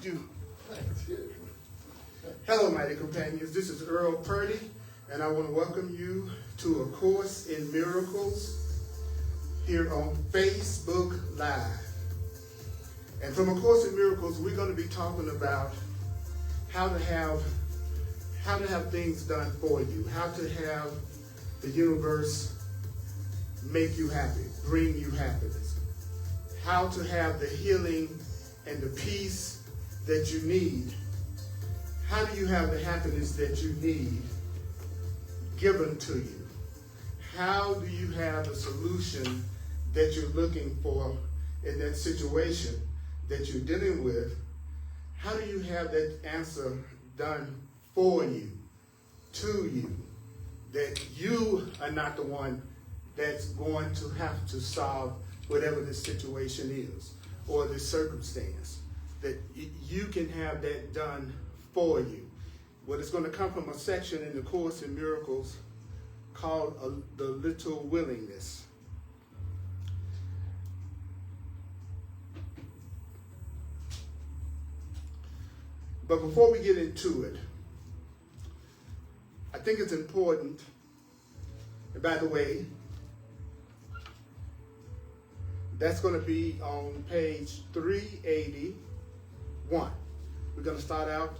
do. Hello, mighty companions. This is Earl Purdy, and I want to welcome you to A Course in Miracles here on Facebook Live. And from A Course in Miracles, we're going to be talking about how to have things done for you, how to have the universe make you happy, bring you happiness, how to have the healing and the peace that you need. How do you have the happiness that you need given to you? How do you have the solution that you're looking for in that situation that you're dealing with? How do you have that answer done for you, to you, that you are not the one that's going to have to solve whatever the situation is or the circumstance, that you can have that done for you? Well, it's going to come from a section in the Course in Miracles called the little willingness. But before we get into it, I think it's important, and by the way, that's going to be on page 381. We're going to start out,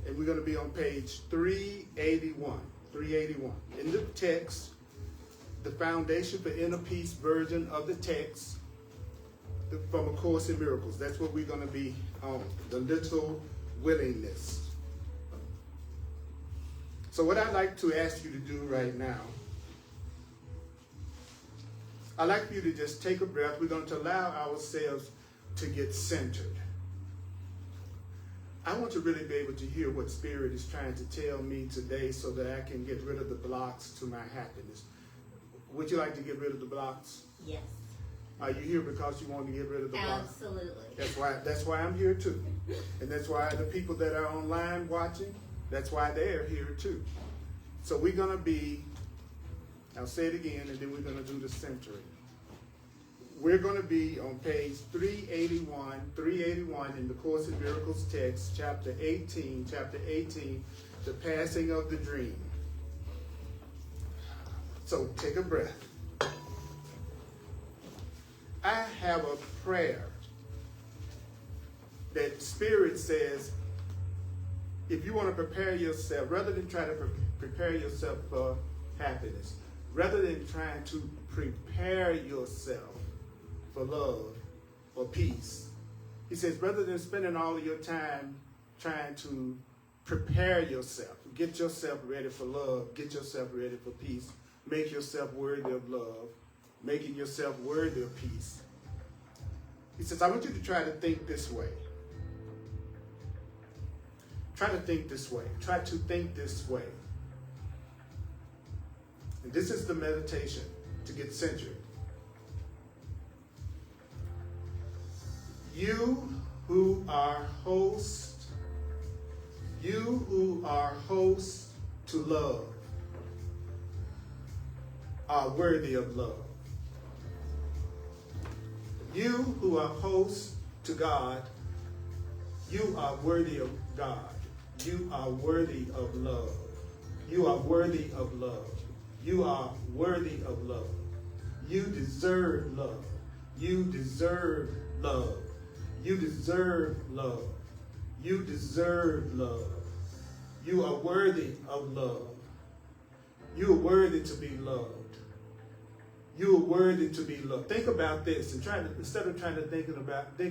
and we're going to be on page 381. 381. In the text, the Foundation for Inner Peace version of the text from A Course in Miracles. That's what we're going to be on, the little willingness. So what I'd like to ask you to do right now, I'd like for you to just take a breath. We're going to allow ourselves to get centered. I want to really be able to hear what Spirit is trying to tell me today so that I can get rid of the blocks to my happiness. Would you like to get rid of the blocks? Yes. Are you here because you want to get rid of the blocks? Absolutely. That's why I'm here too. And that's why the people that are online watching, that's why they're here too. So we're going to be, I'll say it again, and then we're going to do the centering. We're going to be on page 381 in the Course in Miracles text, chapter 18, the passing of the dream. So take a breath. I have a prayer that Spirit says, if you want to prepare yourself, rather than try to prepare yourself for happiness, rather than trying to prepare yourself for love or peace, he says, rather than spending all of your time trying to prepare yourself, get yourself ready for love, get yourself ready for peace, make yourself worthy of love, making yourself worthy of peace. He says, I want you to try to think this way. Try to think this way. Try to think this way. And this is the meditation to get centered. You who are host to love are worthy of love. You who are host to God, you are worthy of God. You are worthy of love. You are worthy of love. You are worthy of love. You deserve love. You deserve love. You deserve love. You deserve love. You are worthy of love. You are worthy to be loved. You are worthy to be loved. Think about this, and instead of trying to think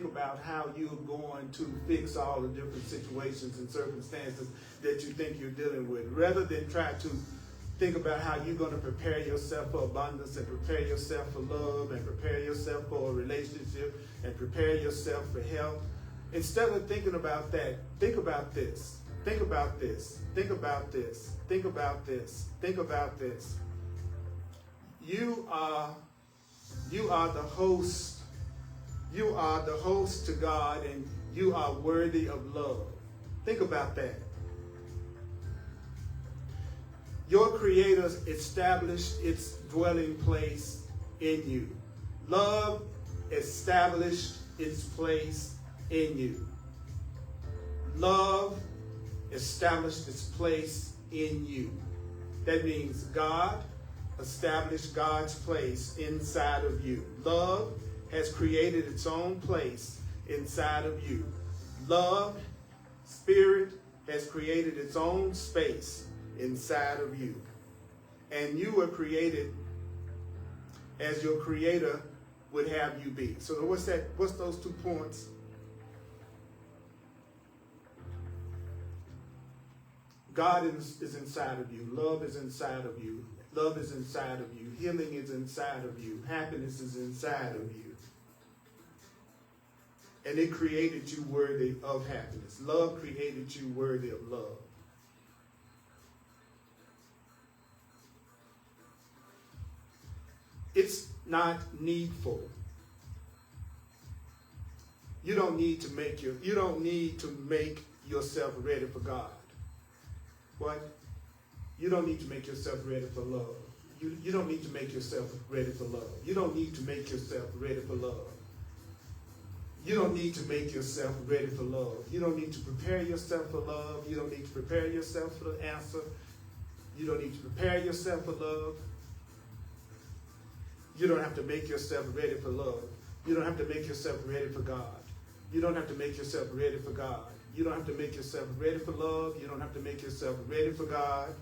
about how you're going to fix all the different situations and circumstances that you think you're dealing with. Rather than try to think about how you're going to prepare yourself for abundance and prepare yourself for love and prepare yourself for a relationship and prepare yourself for health. Instead of thinking about that, think about this. Think about this. Think about this. Think about this. Think about this. You are the host. You are the host to God, and you are worthy of love. Think about that. Your Creator established its dwelling place in you. Love established its place in you. Love established its place in you. That means God established God's place inside of you. Love has created its own place inside of you. Love, spirit, has created its own space inside of you. And you were created as your Creator would have you be. So what's that? What's those 2 points? God is inside of you. Love is inside of you. Love is inside of you. Healing is inside of you. Happiness is inside of you. And it created you worthy of happiness. Love created you worthy of love. It's not needful. You don't need to make yourself ready for God. What? You don't need to make yourself ready for love. You don't need to make yourself ready for love. You don't need to make yourself ready for love. You don't need to make yourself ready for love. You don't need to prepare yourself for love. You don't need to prepare yourself for the answer. You don't need to prepare yourself for love. You don't have to make yourself ready for love. You don't have to make yourself ready for God. You don't have to make yourself ready for God. You don't have to make yourself ready for love. You don't have to make yourself ready for God.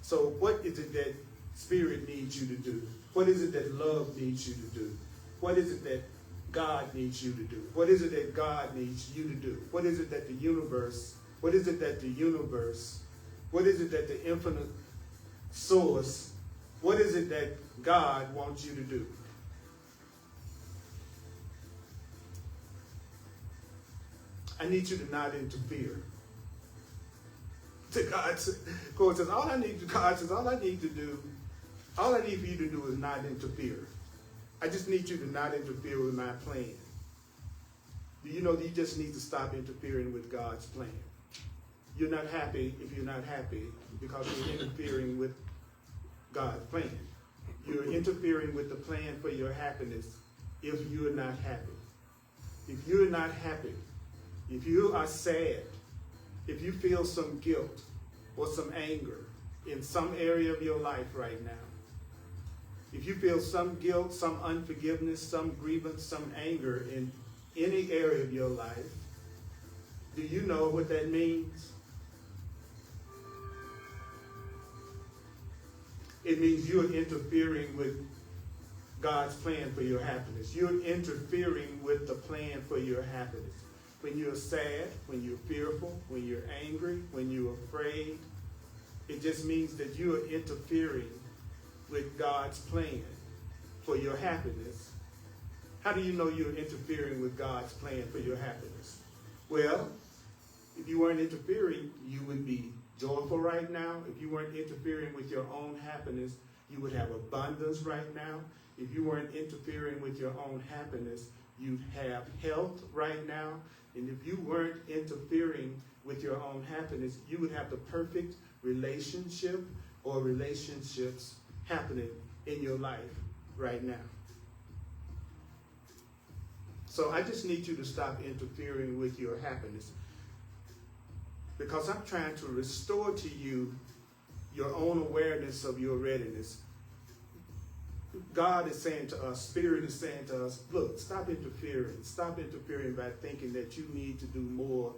So what is it that Spirit needs you to do? What is it that love needs you to do? What is it that God needs you to do? What is it that God needs you to do? What is it that the universe, what is it that the infinite source, what is it that God wants you to do? I need you to not interfere. God says, all I need for you to do is not interfere. I just need you to not interfere with my plan. Do you know that you just need to stop interfering with God's plan? You're not happy if you're not happy because you're interfering with God's plan. You're interfering with the plan for your happiness if you're not happy. If you're not happy, if you are sad, if you feel some guilt or some anger in some area of your life right now, if you feel some guilt, some unforgiveness, some grievance, some anger in any area of your life, do you know what that means? It means you're interfering with God's plan for your happiness. You're interfering with the plan for your happiness. When you're sad, when you're fearful, when you're angry, when you're afraid, it just means that you are interfering with God's plan for your happiness. How do you know you're interfering with God's plan for your happiness? Well, if you weren't interfering, you would be joyful right now. If you weren't interfering with your own happiness, you would have abundance right now. If you weren't interfering with your own happiness, you'd have health right now. And if you weren't interfering with your own happiness, you would have the perfect relationship or relationships happening in your life right now. So I just need you to stop interfering with your happiness, because I'm trying to restore to you your own awareness of your readiness. God is saying to us, Spirit is saying to us, look, stop interfering. Stop interfering by thinking that you need to do more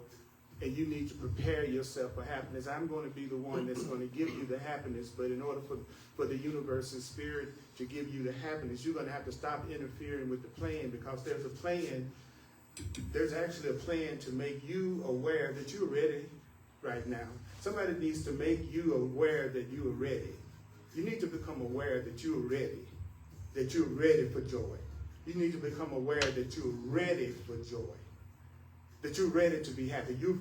and you need to prepare yourself for happiness. I'm going to be the one that's going to give you the happiness, but in order for the universe and Spirit to give you the happiness, you're going to have to stop interfering with the plan, because there's a plan. There's actually a plan to make you aware that you're ready right now. Somebody needs to make you aware that you are ready. You need to become aware that you are ready, that you're ready for joy. You need to become aware that you're ready for joy, that you're ready to be happy. You're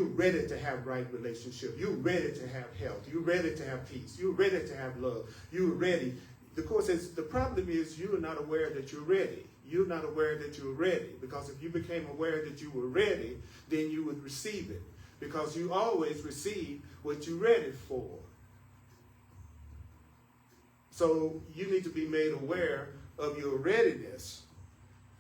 ready to have right relationship. You're ready to have health. You're ready to have peace. You're ready to have love. You're ready. The Course says the problem is you are not aware that you're ready. You're not aware that you're ready, because if you became aware that you were ready, then you would receive it, because you always receive what you're ready for. So you need to be made aware of your readiness,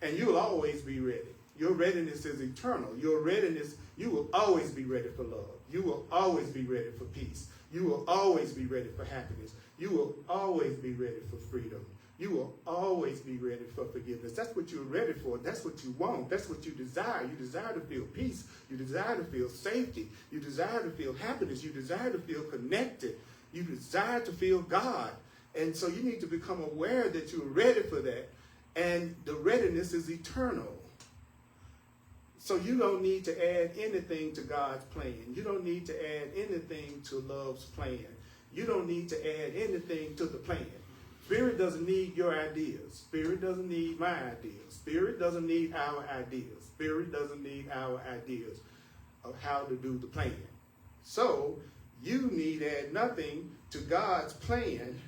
and you'll always be ready. Your readiness is eternal. Your readiness, you will always be ready for love. You will always be ready for peace. You will always be ready for happiness. You will always be ready for freedom. You will always be ready for forgiveness. That's what you're ready for. That's what you want. That's what you desire. You desire to feel peace. You desire to feel safety. You desire to feel happiness. You desire to feel connected. You desire to feel God. And so you need to become aware that you're ready for that. And the readiness is eternal. So you don't need to add anything to God's plan. You don't need to add anything to love's plan. You don't need to add anything to the plan. Spirit doesn't need your ideas. Spirit doesn't need my ideas. Spirit doesn't need our ideas. Spirit doesn't need our ideas of how to do the plan. So you need add nothing to God's plan.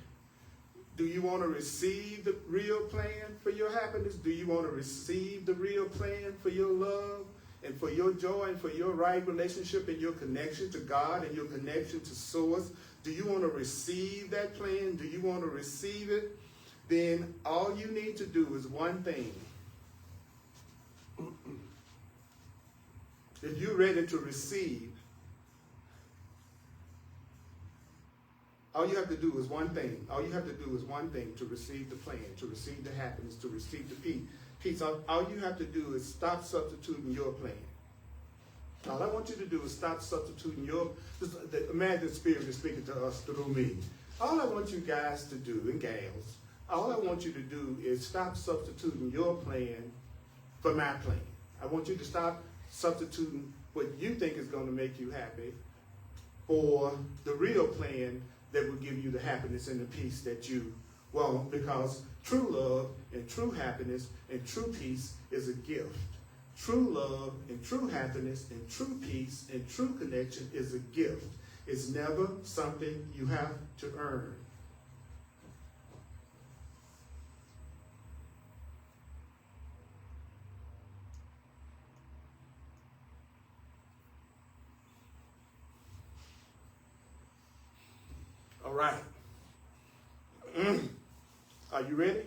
Do you want to receive the real plan for your happiness? Do you want to receive the real plan for your love and for your joy and for your right relationship and your connection to God and your connection to Source? Do you want to receive that plan? Do you want to receive it? Then all you need to do is one thing. If you're ready to receive, all you have to do is one thing. All you have to do is one thing to receive the plan, to receive the happiness, to receive the peace. All you have to do is stop substituting your plan. All I want you to do is stop substituting the imagined spirit is speaking to us through me. All I want you guys to do, and gals, all I want you to do is stop substituting your plan for my plan. I want you to stop substituting what you think is going to make you happy for the real plan that will give you the happiness and the peace that you want, because true love and true happiness and true peace is a gift. True love and true happiness and true peace and true connection is a gift. It's never something you have to earn. All right. Are you ready?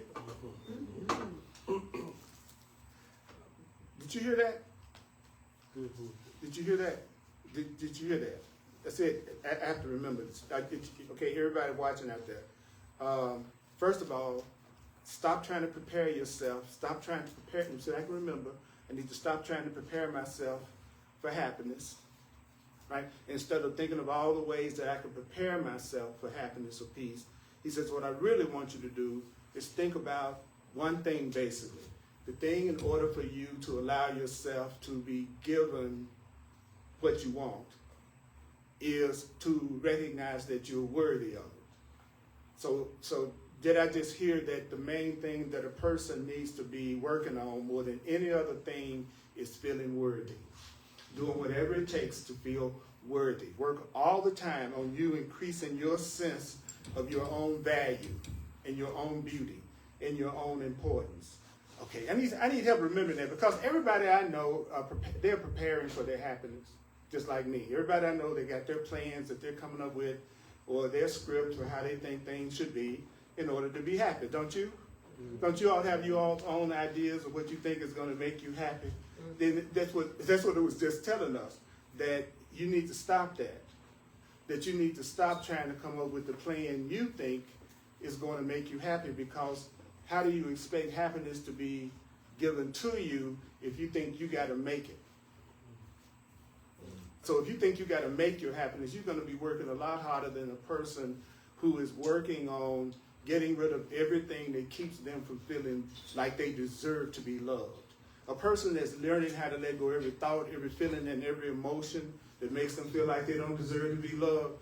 Did you hear that? Did you hear that? Did you hear that? That's it. I have to remember this. Okay, everybody watching out there. First of all, stop trying to prepare yourself. Stop trying to prepare. So I can remember, I need to stop trying to prepare myself for happiness. Right? Instead of thinking of all the ways that I can prepare myself for happiness or peace, he says, what I really want you to do is think about one thing basically. The thing in order for you to allow yourself to be given what you want is to recognize that you're worthy of it. So did I just hear that the main thing that a person needs to be working on more than any other thing is feeling worthy? Doing whatever it takes to feel worthy. Work all the time on you increasing your sense of your own value and your own beauty and your own importance. Okay, I need help remembering that, because everybody I know, they're preparing for their happiness, just like me. Everybody I know, they got their plans that they're coming up with, or their scripts for how they think things should be in order to be happy, don't you? Mm-hmm. Don't you all have your own ideas of what you think is going to make you happy? Then that's what it was just telling us, that you need to stop that you need to stop trying to come up with the plan you think is going to make you happy, because how do you expect happiness to be given to you if you think you got to make it? So if you think you got to make your happiness, you're going to be working a lot harder than a person who is working on getting rid of everything that keeps them from feeling like they deserve to be loved. A person that's learning how to let go of every thought, every feeling, and every emotion that makes them feel like they don't deserve to be loved,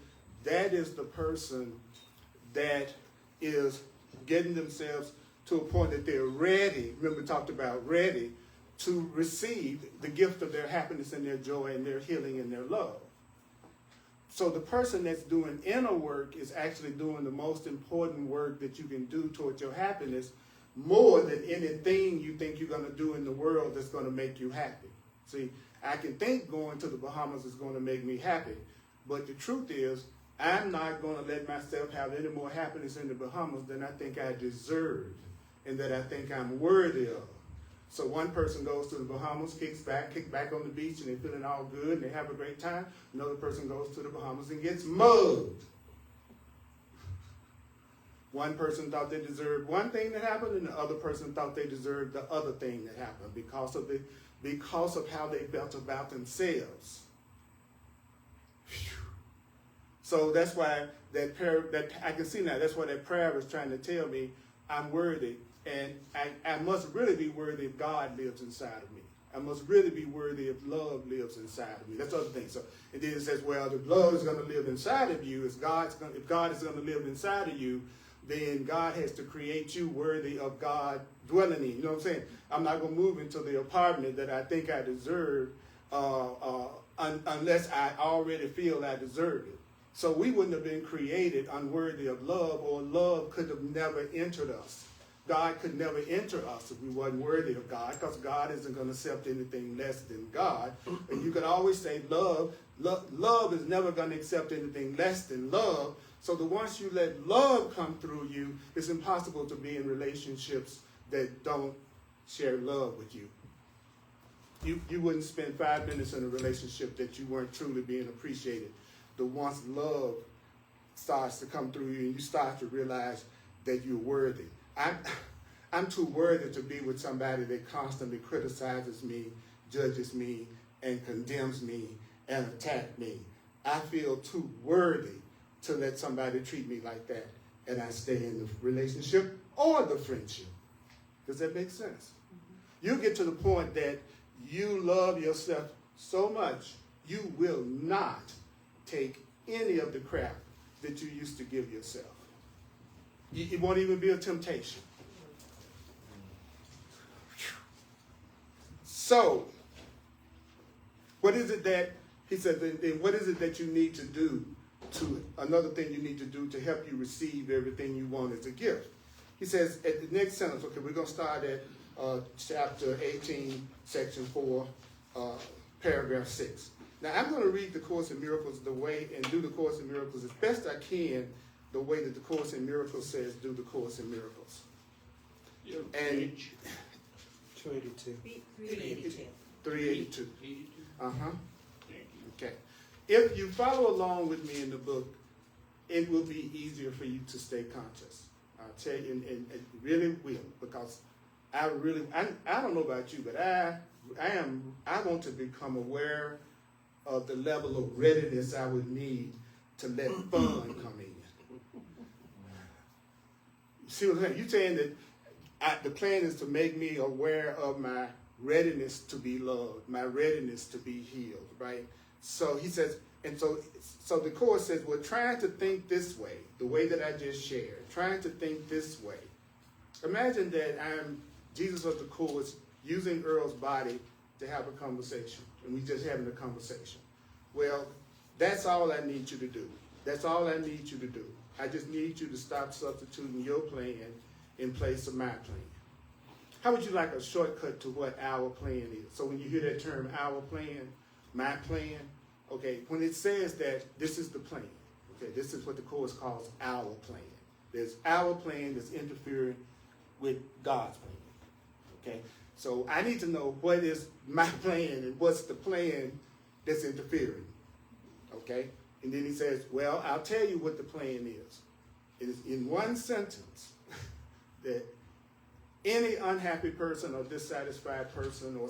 that is the person that is getting themselves to a point that they're ready, remember we talked about ready, to receive the gift of their happiness and their joy and their healing and their love. So the person that's doing inner work is actually doing the most important work that you can do towards your happiness, more than anything you think you're going to do in the world that's going to make you happy. See, I can think going to the Bahamas is going to make me happy, but the truth is, I'm not going to let myself have any more happiness in the Bahamas than I think I deserve and that I think I'm worthy of. So one person goes to the Bahamas, kick back on the beach, and they're feeling all good, and they have a great time. Another person goes to the Bahamas and gets mugged. One person thought they deserved one thing that happened, and the other person thought they deserved the other thing that happened because of how they felt about themselves. Whew. So that's why that I can see now. That's why that prayer was trying to tell me I'm worthy, and I must really be worthy if God lives inside of me. I must really be worthy if love lives inside of me. That's the other thing. So and then it says, well, if love is going to live inside of you, if God is going to live inside of you, then God has to create you worthy of God dwelling in. You know what I'm saying? I'm not going to move into the apartment that I think I deserve unless I already feel I deserve it. So we wouldn't have been created unworthy of love, or love could have never entered us. God could never enter us if we wasn't worthy of God, because God isn't going to accept anything less than God. And you could always say love is never going to accept anything less than love. So once you let love come through you, it's impossible to be in relationships that don't share love with you. You wouldn't spend 5 minutes in a relationship that you weren't truly being appreciated. Once love starts to come through you and you start to realize that you're worthy. I'm too worthy to be with somebody that constantly criticizes me, judges me, and condemns me and attacks me. I feel too worthy to let somebody treat me like that, and I stay in the relationship or the friendship. Does that make sense? Mm-hmm. You get to the point that you love yourself so much, you will not take any of the crap that you used to give yourself. It won't even be a temptation. So, what is it that, he said, what is it that you need to do another thing you need to do to help you receive everything you want as a gift? He says at the next sentence, okay, we're going to start at chapter 18, section 4, paragraph 6. Now, I'm going to read the Course in Miracles and do the Course in Miracles as best I can, the way that the Course in Miracles says do the Course in Miracles. And 282. 382. 382. Uh-huh. Okay. If you follow along with me in the book, it will be easier for you to stay conscious. I'll tell you, and it really will, because I don't know about you, but I want to become aware of the level of readiness I would need to let fun come in. See what I'm saying? You're saying that the plan is to make me aware of my readiness to be loved, my readiness to be healed, right? So he says, and so the Course says, we're trying to think this way, the way that I just shared, trying to think this way. Imagine that I'm Jesus of the Course using Earl's body to have a conversation, and we just having a conversation. Well, that's all I need you to do. That's all I need you to do. I just need you to stop substituting your plan in place of my plan. How would you like a shortcut to what our plan is? So when you hear that term, our plan, my plan, okay, when it says that this is the plan, okay, this is what the Course calls our plan. There's our plan that's interfering with God's plan, okay? So I need to know what is my plan and what's the plan that's interfering, okay? And then he says, well, I'll tell you what the plan is. It is in one sentence that any unhappy person or dissatisfied person or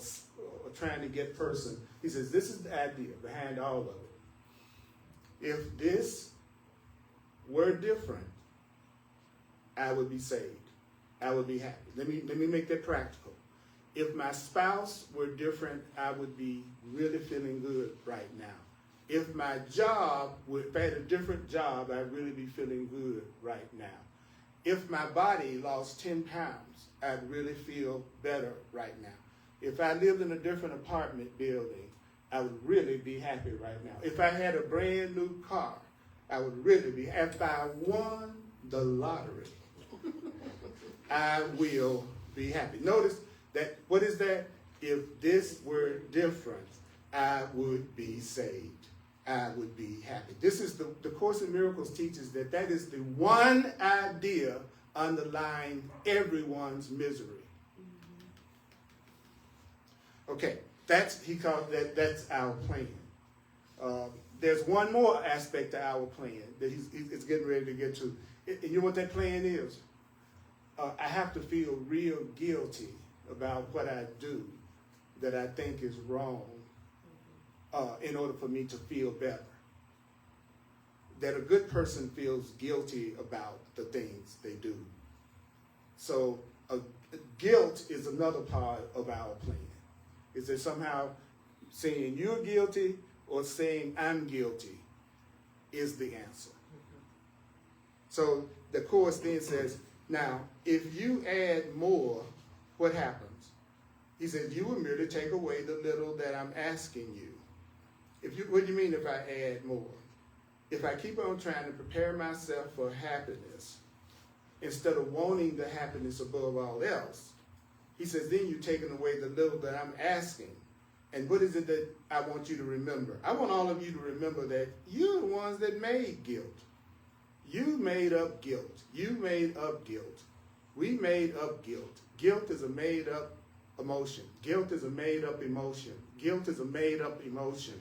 trying to get person, he says, this is the idea behind all of it. If this were different, I would be saved. I would be happy. Let me make that practical. If my spouse were different, I would be really feeling good right now. If my job, if I had a different job, I'd really be feeling good right now. If my body lost 10 pounds, I'd really feel better right now. If I lived in a different apartment building, I would really be happy right now. If I had a brand new car, I would really be happy. If I won the lottery, I will be happy. Notice that, what is that? If this were different, I would be saved. I would be happy. This is the Course in Miracles teaches that is the one idea underlying everyone's misery. Okay, that's our plan. There's one more aspect to our plan that he's getting ready to get to. And you know what that plan is? I have to feel real guilty about what I do that I think is wrong in order for me to feel better. That a good person feels guilty about the things they do. So guilt is another part of our plan. Is that somehow saying you're guilty or saying I'm guilty is the answer. So the Course then says, now, if you add more, what happens? He says, you will merely take away the little that I'm asking you. What do you mean if I add more? If I keep on trying to prepare myself for happiness, instead of wanting the happiness above all else, he says, then you're taking away the little that I'm asking. And what is it that I want you to remember? I want all of you to remember that you're the ones that made guilt. You made up guilt. You made up guilt. We made up guilt. Guilt is a made up emotion. Guilt is a made up emotion. Guilt is a made up emotion.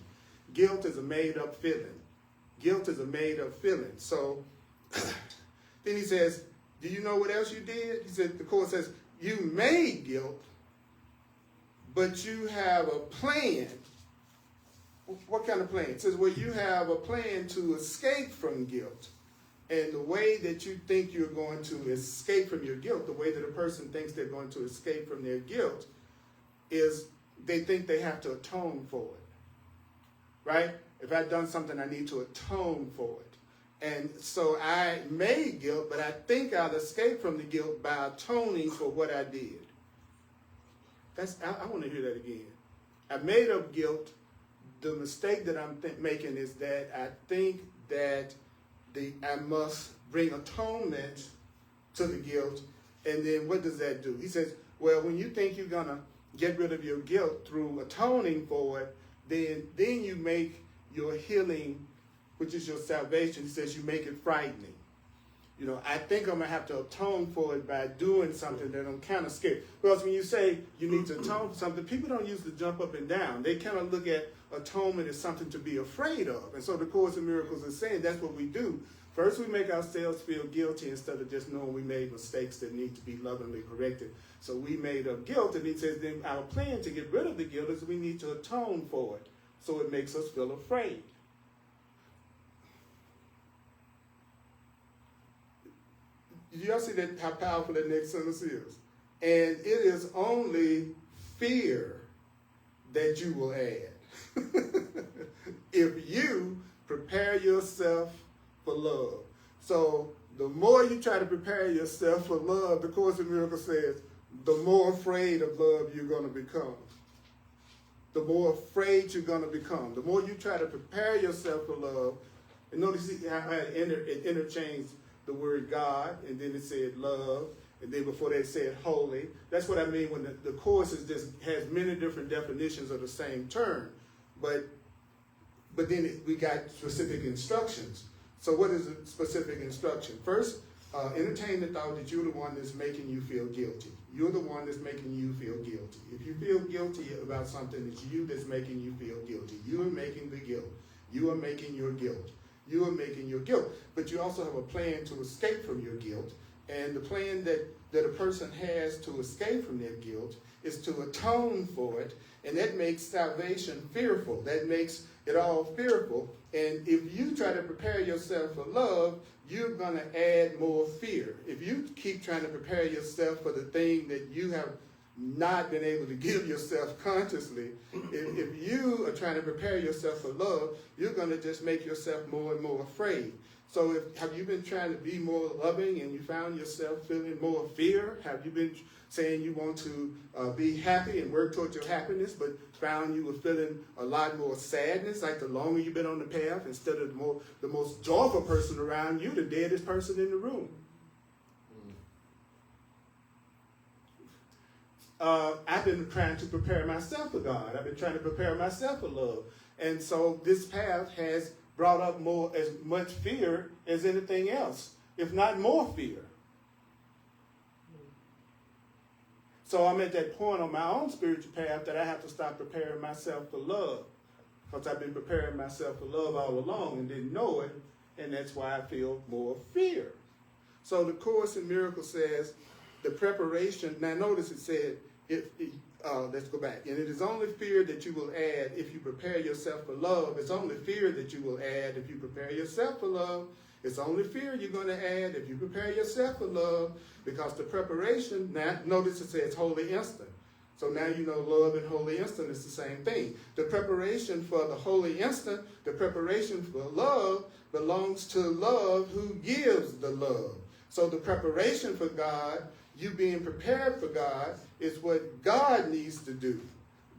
Guilt is a made up feeling. Guilt is a made up feeling. So then he says, do you know what else you did? He said, the Course says, you made guilt, but you have a plan. What kind of plan? It says, well, you have a plan to escape from guilt. And the way that you think you're going to escape from your guilt, the way that a person thinks they're going to escape from their guilt, is they think they have to atone for it. Right? If I've done something, I need to atone for it. And so I made guilt, but I think I'll escape from the guilt by atoning for what I did. I want to hear that again. I made up guilt. The mistake that I'm making is that I think that I must bring atonement to the guilt. And then what does that do? He says, well, when you think you're going to get rid of your guilt through atoning for it, then you make your healing, which is your salvation, he says you make it frightening. You know, I think I'm going to have to atone for it by doing something that I'm kind of scared. Because when you say you need to atone for something, people don't usually jump up and down. They kind of look at atonement as something to be afraid of. And so the Course in Miracles is saying that's what we do. First, we make ourselves feel guilty instead of just knowing we made mistakes that need to be lovingly corrected. So we made up guilt, and he says then our plan to get rid of the guilt is we need to atone for it. So it makes us feel afraid. Do y'all see that, how powerful that next sentence is? And it is only fear that you will add. If you prepare yourself for love. So the more you try to prepare yourself for love, the Course in Miracles says, the more afraid of love you're going to become. The more afraid you're going to become. The more you try to prepare yourself for love. And notice how it interchanged the word God, and then it said love, and then before that it said holy. That's what I mean when the Course has many different definitions of the same term. But then we got specific instructions. So what is the specific instruction? First, entertain the thought that you're the one that's making you feel guilty. You're the one that's making you feel guilty. If you feel guilty about something, it's you that's making you feel guilty. You are making the guilt. You are making your guilt. You are making your guilt. But you also have a plan to escape from your guilt. And the plan that a person has to escape from their guilt is to atone for it. And that makes salvation fearful. That makes it all fearful. And if you try to prepare yourself for love, you're going to add more fear. If you keep trying to prepare yourself for the thing that you have not been able to give yourself consciously, if you are trying to prepare yourself for love, you're going to just make yourself more and more afraid. So have you been trying to be more loving and you found yourself feeling more fear? Have you been saying you want to be happy and work towards your happiness, but found you were feeling a lot more sadness, like the longer you've been on the path, instead of the most joyful person around you, the deadest person in the room? I've been trying to prepare myself for God. I've been trying to prepare myself for love. And so this path has brought up as much fear as anything else, if not more fear. So I'm at that point on my own spiritual path that I have to stop preparing myself for love. Because I've been preparing myself for love all along and didn't know it. And that's why I feel more fear. So the Course in Miracles says the preparation. Now notice it said, let's go back. And it is only fear that you will add if you prepare yourself for love. It's only fear that you will add if you prepare yourself for love. It's only fear you're going to add if you prepare yourself for love. Because the preparation, now notice it says holy instant. So now you know love and holy instant is the same thing. The preparation for the holy instant, the preparation for love belongs to love who gives the love. So the preparation for God, you being prepared for God, is what God needs to do.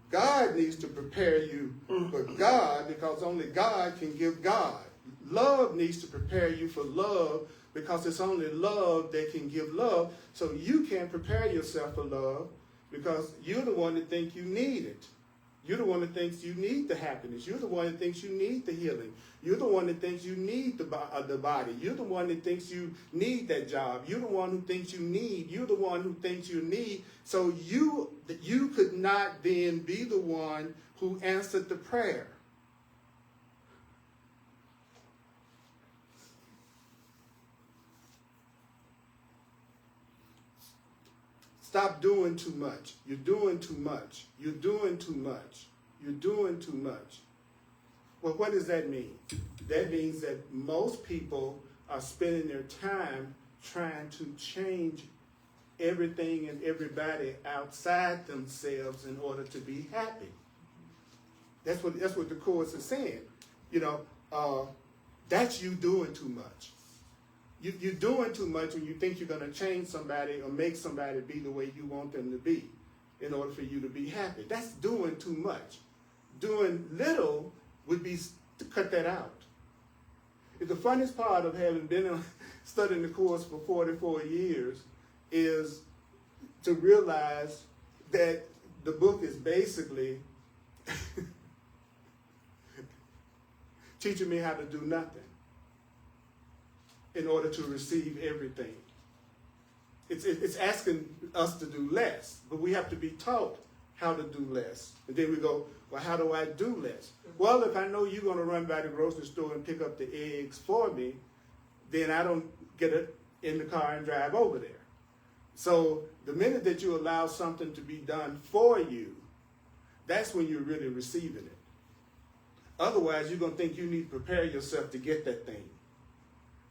God needs to prepare you for God because only God can give God. Love needs to prepare you for love because it's only love that can give love. So you can't prepare yourself for love because you're the one that thinks you need it. You're the one that thinks you need the happiness. You're the one that thinks you need the healing. You're the one that thinks you need the body. You're the one that thinks you need that job. You're the one who thinks you need. You're the one who thinks you need. So you could not then be the one who answered the prayer. Stop doing too much. You're doing too much. You're doing too much. You're doing too much. Well, what does that mean? That means that most people are spending their time trying to change everything and everybody outside themselves in order to be happy. That's what the Course is saying. That's you doing too much. You're doing too much when you think you're going to change somebody or make somebody be the way you want them to be in order for you to be happy. That's doing too much. Doing little would be to cut that out. The funniest part of having been studying the Course for 44 years is to realize that the book is basically teaching me how to do nothing in order to receive everything. It's asking us to do less, but we have to be taught how to do less. And then we go, well, how do I do less? Well, if I know you're going to run by the grocery store and pick up the eggs for me, then I don't get it in the car and drive over there. So the minute that you allow something to be done for you, that's when you're really receiving it. Otherwise, you're going to think you need to prepare yourself to get that thing.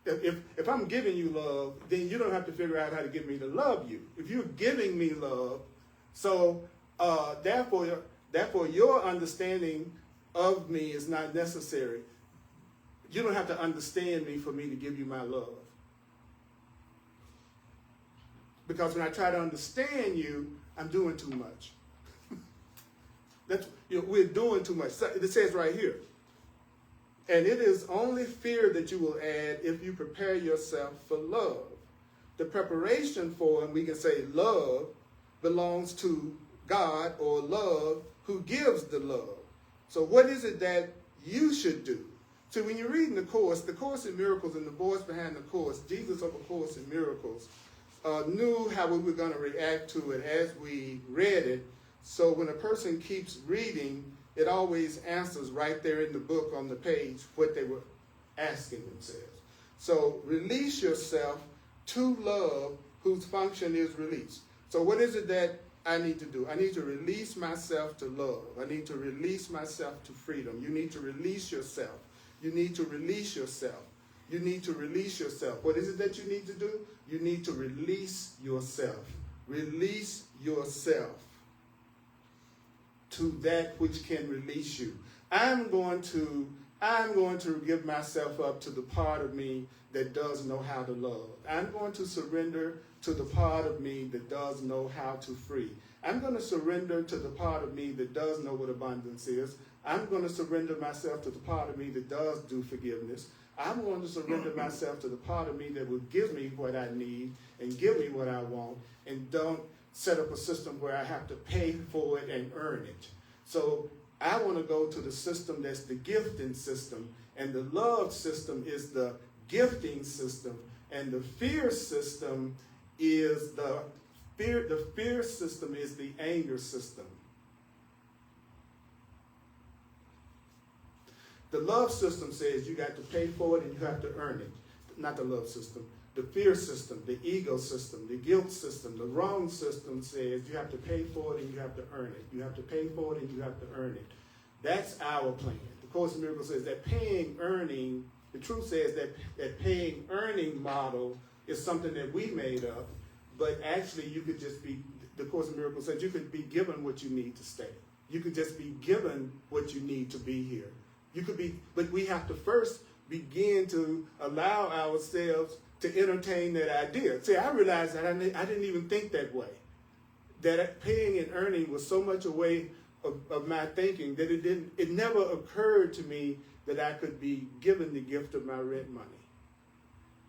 If I'm giving you love, then you don't have to figure out how to get me to love you. If you're giving me love, so therefore your understanding of me is not necessary. You don't have to understand me for me to give you my love. Because when I try to understand you, I'm doing too much. We're doing too much. It says right here, and it is only fear that you will add if you prepare yourself for love. The preparation for, and we can say love, belongs to God or love who gives the love. So what is it that you should do? So when you're reading the Course in Miracles and the voice behind the Course, Jesus of A Course in Miracles, knew how we were going to react to it as we read it. So when a person keeps reading, it always answers right there in the book on the page what they were asking themselves. So release yourself to love whose function is release. So what is it that I need to do? I need to release myself to love. I need to release myself to freedom. You need to release yourself. You need to release yourself. You need to release yourself. What is it that you need to do? You need to release yourself. Release yourself to that which can release you. I'm going to give myself up to the part of me that does know how to love. I'm going to surrender to the part of me that does know how to free. I'm going to surrender to the part of me that does know what abundance is. I'm going to surrender myself to the part of me that does do forgiveness. I'm going to surrender myself to the part of me that will give me what I need and give me what I want, and don't set up a system where I have to pay for it and earn it. So I want to go to the system that's the gifting system, and the love system is the gifting system, and the fear system is the The fear system is the anger system. The love system says you got to pay for it and you have to earn it. Not the love system. The fear system, the ego system, the guilt system, the wrong system says you have to pay for it and you have to earn it. You have to pay for it and you have to earn it. That's our plan. The Course in Miracles says that the truth says that paying earning model is something that we made up, but actually you could just be, the Course in Miracles says you could be given what you need to stay. You could just be given what you need to be here. You could be, but we have to first begin to allow ourselves to entertain that idea. See, I realized that I didn't even think that way. That paying and earning was so much a way of my thinking that it never occurred to me that I could be given the gift of my rent money,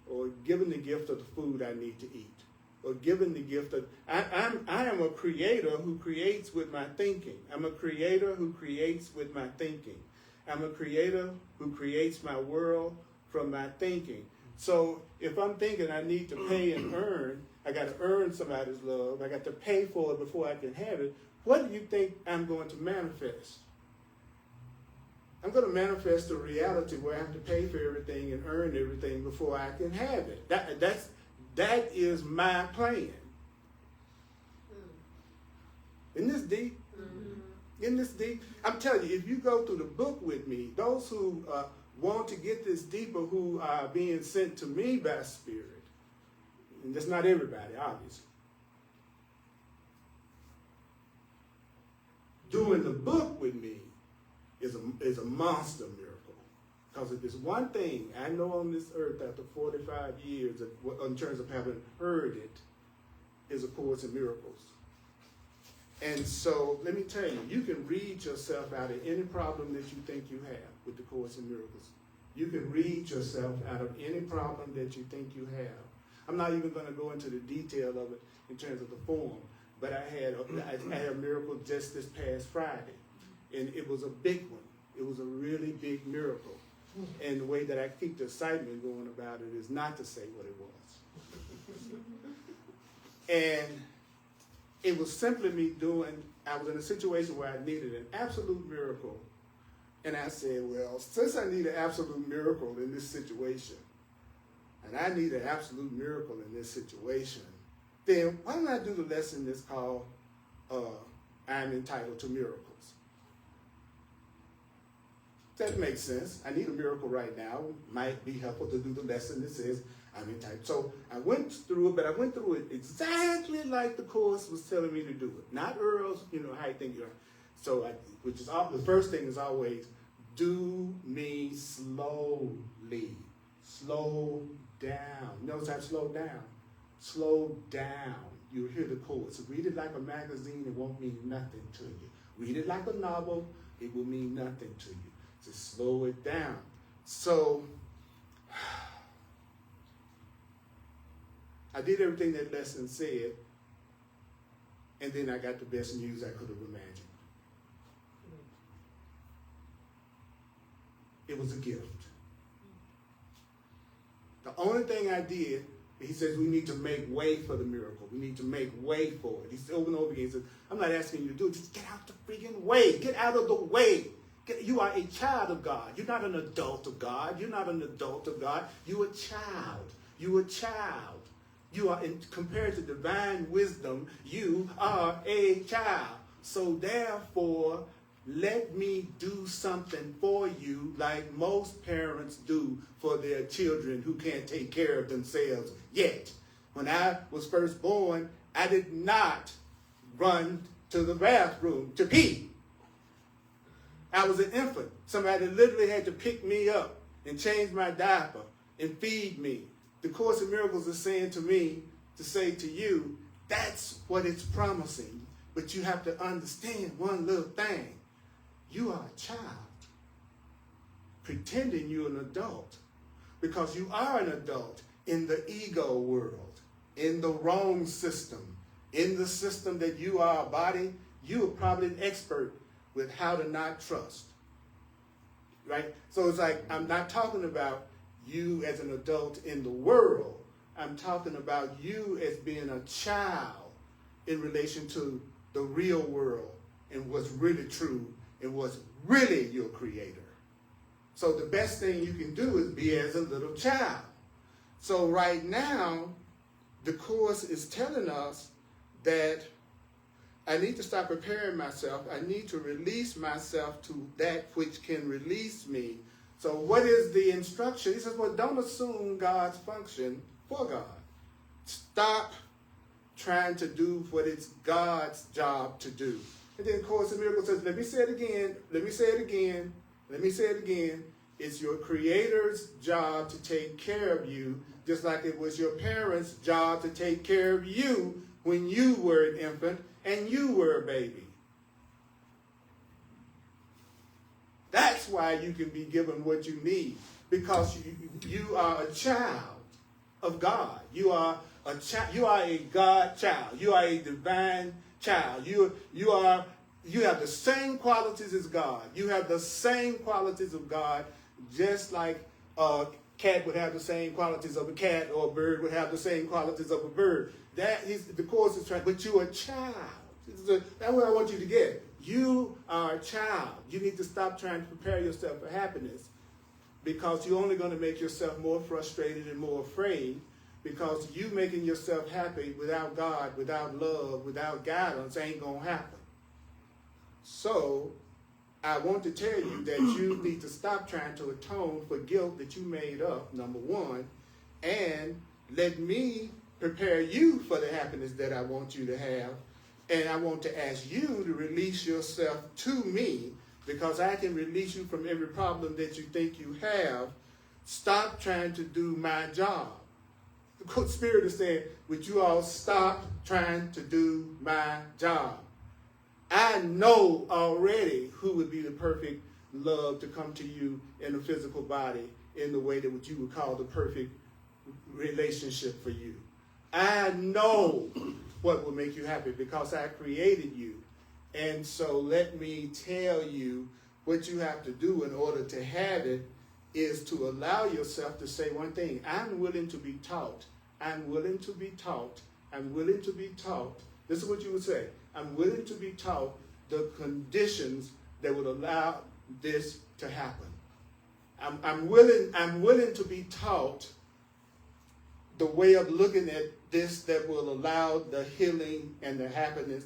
or given the gift of the food I need to eat, or given the gift of, I am a creator who creates with my thinking. I'm a creator who creates with my thinking. I'm a creator who creates my world from my thinking. So if I'm thinking I need to pay and earn, I got to earn somebody's love, I got to pay for it before I can have it, what do you think I'm going to manifest? I'm going to manifest a reality where I have to pay for everything and earn everything before I can have it. That is my plan. Isn't this deep? Isn't this deep? I'm telling you, if you go through the book with me, those who want to get this deeper, who are being sent to me by Spirit, and that's not everybody, obviously. Doing the book with me is a monster miracle. Because if there's one thing I know on this earth after 45 years, in terms of having heard it, is A Course in Miracles. And so, let me tell you, you can read yourself out of any problem that you think you have with the Course in Miracles. You can read yourself out of any problem that you think you have. I'm not even going to go into the detail of it in terms of the form, but I had a miracle just this past Friday, and it was a big one. It was a really big miracle. And the way that I keep the excitement going about it is not to say what it was. And it was simply me I was in a situation where I needed an absolute miracle. And I said, well, since I need an absolute miracle in this situation, and I need an absolute miracle in this situation, then why don't I do the lesson that's called I'm Entitled to Miracles? That makes sense. I need a miracle right now. Might be helpful to do the lesson that says I'm entitled. So I went through it, but I went through it exactly like the Course was telling me to do it. Not Earl's, how you think you are. So, the first thing is always, do me slowly. Slow down. Notice I slowed down. Slow down. You'll hear the Course. Read it like a magazine, it won't mean nothing to you. Read it like a novel, it will mean nothing to you. Just slow it down. So, I did everything that lesson said, and then I got the best news I could have imagined. It was a gift. The only thing I did, he says we need to make way for the miracle. We need to make way for it. He said over and over again, he says, I'm not asking you to do it. Just get out the freaking way. Get out of the way. You are a child of God. You're not an adult of God. You're not an adult of God. You're a child. You're a child. You are, compared to divine wisdom, you are a child. So therefore, let me do something for you like most parents do for their children who can't take care of themselves yet. When I was first born, I did not run to the bathroom to pee. I was an infant. Somebody literally had to pick me up and change my diaper and feed me. The Course in Miracles is saying to me, to say to you, that's what it's promising. But you have to understand one little thing. You are a child, pretending you're an adult, because you are an adult in the ego world, in the wrong system, in the system that you are a body. You are probably an expert with how to not trust, right? So it's like, I'm not talking about you as an adult in the world. I'm talking about you as being a child in relation to the real world and what's really true and what's really your creator. So the best thing you can do is be as a little child. So right now, the Course is telling us that I need to stop preparing myself. I need to release myself to that which can release me. So what is the instruction? He says, well, don't assume God's function for God. Stop trying to do what it's God's job to do. And then Course in Miracles says, let me say it again, let me say it again, let me say it again. It's your Creator's job to take care of you, just like it was your parents' job to take care of you when you were an infant and you were a baby. That's why you can be given what you need, because you are a child of God. You are a child. You are a God child. You are a divine child. You have the same qualities as God. You have the same qualities of God, just like a cat would have the same qualities of a cat, or a bird would have the same qualities of a bird. That is the Course is trying. But you're a child. That's what I want you to get. You are a child. You need to stop trying to prepare yourself for happiness, because you're only going to make yourself more frustrated and more afraid, because you making yourself happy without God, without love, without guidance ain't going to happen. So I want to tell you that you need to stop trying to atone for guilt that you made up, number one, and let me prepare you for the happiness that I want you to have. And I want to ask you to release yourself to me, because I can release you from every problem that you think you have. Stop trying to do my job. The Spirit is saying, would you all stop trying to do my job? I know already who would be the perfect love to come to you in a physical body in the way that what you would call the perfect relationship for you. I know what will make you happy, because I created you. And so let me tell you what you have to do in order to have it is to allow yourself to say one thing: I'm willing to be taught. I'm willing to be taught. I'm willing to be taught. This is what you would say: I'm willing to be taught the conditions that would allow this to happen. I'm willing to be taught the way of looking at this that will allow the healing and the happiness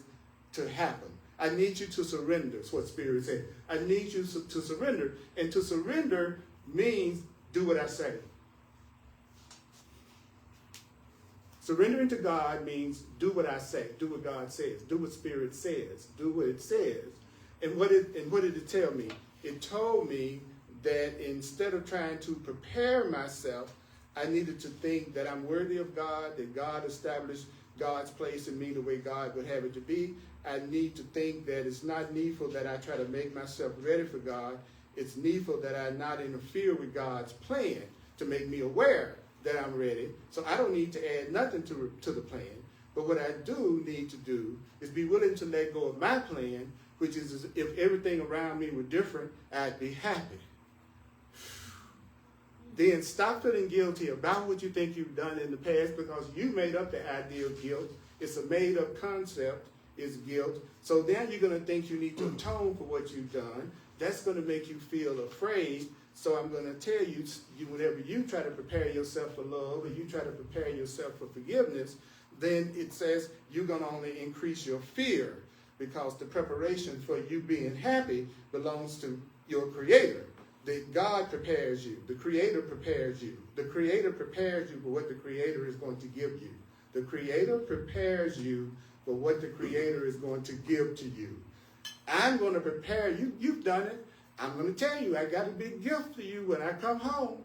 to happen. I need you to surrender. That's what Spirit said. I need you to surrender. And to surrender means do what I say. Surrendering to God means do what I say. Do what God says. Do what Spirit says. Do what it says. And what did it tell me? It told me that instead of trying to prepare myself, I needed to think that I'm worthy of God, that God established God's place in me the way God would have it to be. I need to think that it's not needful that I try to make myself ready for God. It's needful that I not interfere with God's plan to make me aware that I'm ready. So I don't need to add nothing to the plan. But what I do need to do is be willing to let go of my plan, which is if everything around me were different, I'd be happy. Then stop feeling guilty about what you think you've done in the past, because you made up the idea of guilt. It's a made-up concept, is guilt. So then you're going to think you need to atone for what you've done. That's going to make you feel afraid. So I'm going to tell you, whenever you try to prepare yourself for love, or you try to prepare yourself for forgiveness, then it says you're going to only increase your fear, because the preparation for you being happy belongs to your Creator. That God prepares you. The Creator prepares you. The Creator prepares you for what the Creator is going to give you. The Creator prepares you for what the Creator is going to give to you. I'm going to prepare you. You've done it. I'm going to tell you, I got a big gift for you when I come home.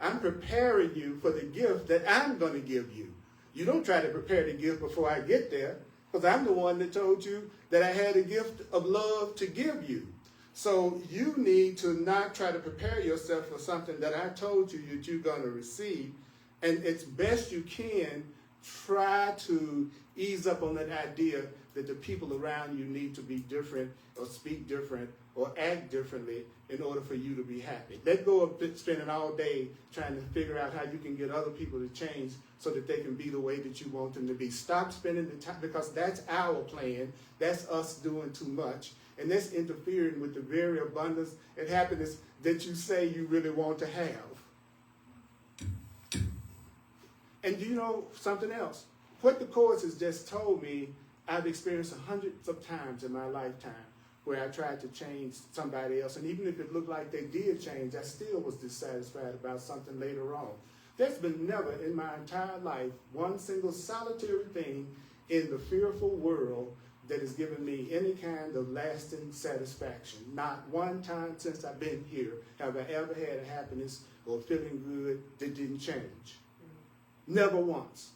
I'm preparing you for the gift that I'm going to give you. You don't try to prepare the gift before I get there, because I'm the one that told you that I had a gift of love to give you. So you need to not try to prepare yourself for something that I told you that you're going to receive. And it's best you can try to ease up on that idea that the people around you need to be different or speak different or act differently in order for you to be happy. Let go of spending all day trying to figure out how you can get other people to change so that they can be the way that you want them to be. Stop spending the time, because that's our plan. That's us doing too much. And that's interfering with the very abundance and happiness that you say you really want to have. And do you know something else? What the Course has just told me, I've experienced hundreds of times in my lifetime where I tried to change somebody else. And even if it looked like they did change, I still was dissatisfied about something later on. There's been never in my entire life one single solitary thing in the fearful world that has given me any kind of lasting satisfaction. Not one time since I've been here have I ever had a happiness or feeling good that didn't change. Never once.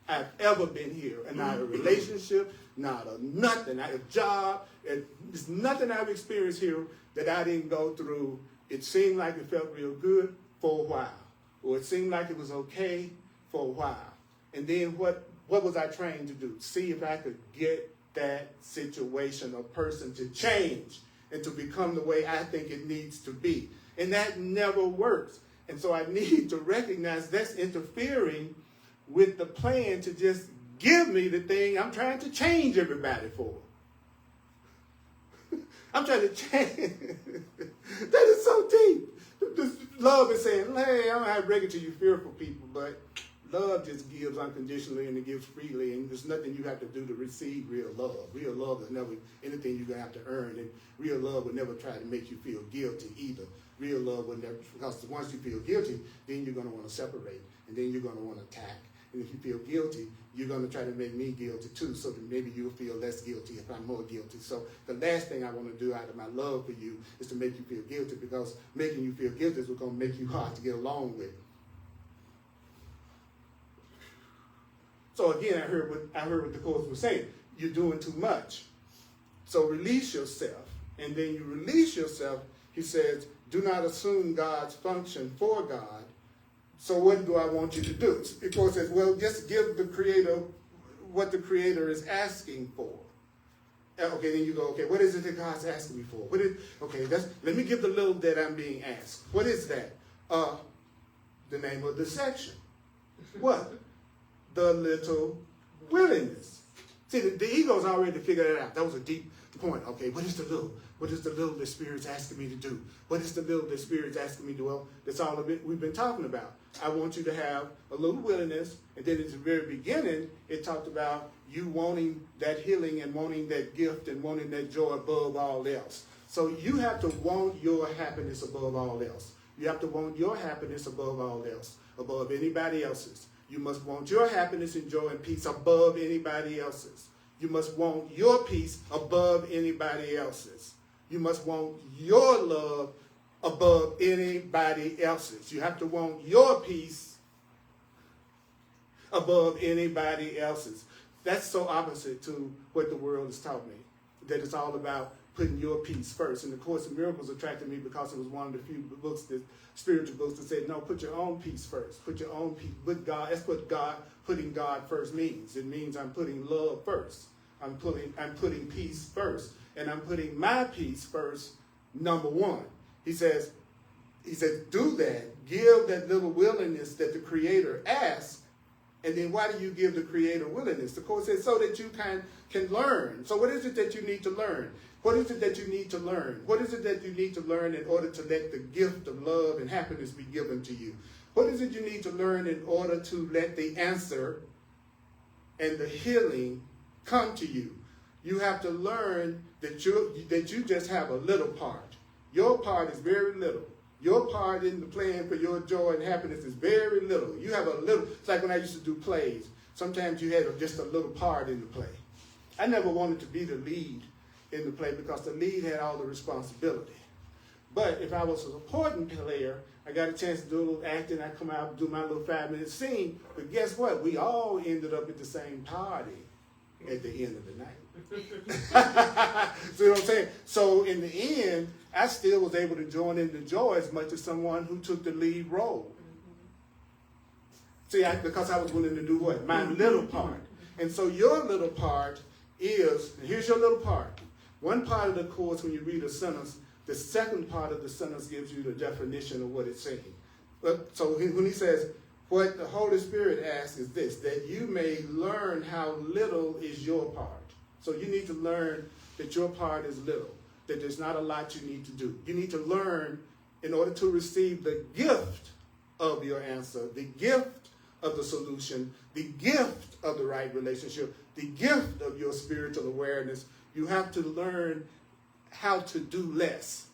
I've ever been here. And not a relationship, not a nothing, not a job. There's nothing I've experienced here that I didn't go through. It seemed like it felt real good for a while. Or it seemed like it was okay for a while. And then what was I trained to do? See if I could get that situation or person to change and to become the way I think it needs to be. And that never works. And so I need to recognize that's interfering with the plan to just give me the thing I'm trying to change everybody for. I'm trying to change. That is so deep. This love is saying, hey, I don't have to break it to you fearful people, but love just gives unconditionally and it gives freely, and there's nothing you have to do to receive real love. Real love is never anything you're going to have to earn, and real love would never try to make you feel guilty either. Real love would never, because once you feel guilty, then you're going to want to separate, and then you're going to want to attack. And if you feel guilty, you're going to try to make me guilty too, so that maybe you'll feel less guilty if I'm more guilty. So the last thing I want to do out of my love for you is to make you feel guilty, because making you feel guilty is what's going to make you hard to get along with. So again, I heard what the Course was saying. You're doing too much. So release yourself. And then you release yourself, he says, do not assume God's function for God. So what do I want you to do? The Course says, well, just give the Creator what the Creator is asking for. Okay, then you go, okay, what is it that God's asking me for? Let me give the little that I'm being asked. What is that? The name of the section. What? The little willingness. See, the ego's already figured it out. That was a deep point. Okay, what is the little? What is the little that Spirit's asking me to do? What is the little that Spirit's asking me to do? Well, that's all of it we've been talking about. I want you to have a little willingness, and then at the very beginning, it talked about you wanting that healing and wanting that gift and wanting that joy above all else. So you have to want your happiness above all else. You have to want your happiness above all else, above anybody else's. You must want your happiness and joy and peace above anybody else's. You must want your peace above anybody else's. You must want your love above anybody else's. You have to want your peace above anybody else's. That's so opposite to what the world has taught me, that it's all about putting your peace first. And the Course in Miracles attracted me because it was one of the few books, that spiritual books, that said, no, put your own peace first. Put your own peace. Put God. That's what putting God first means. It means I'm putting love first. I'm putting peace first. And I'm putting my peace first, number one. He says, do that. Give that little willingness that the Creator asks. And then why do you give the Creator willingness? The Course says so that you can learn. So what is it that you need to learn? What is it that you need to learn? What is it that you need to learn in order to let the gift of love and happiness be given to you? What is it you need to learn in order to let the answer and the healing come to you? You have to learn that you just have a little part. Your part is very little. Your part in the plan for your joy and happiness is very little. You have a little. It's like when I used to do plays. Sometimes you had just a little part in the play. I never wanted to be the lead in the play because the lead had all the responsibility. But if I was a supporting player, I got a chance to do a little acting. I come out and do my little 5-minute scene. But guess what? We all ended up at the same party at the end of the night. See what I'm saying? So in the end, I still was able to join in the joy as much as someone who took the lead role. See, because I was willing to do what? My little part. And so your little part is, here's your little part. One part of the Course, when you read a sentence, the second part of the sentence gives you the definition of what it's saying. So when he says, what the Holy Spirit asks is this, that you may learn how little is your part. So you need to learn that your part is little, that there's not a lot you need to do. You need to learn in order to receive the gift of your answer, the gift of the solution, the gift of the right relationship, the gift of your spiritual awareness. You have to learn how to do less,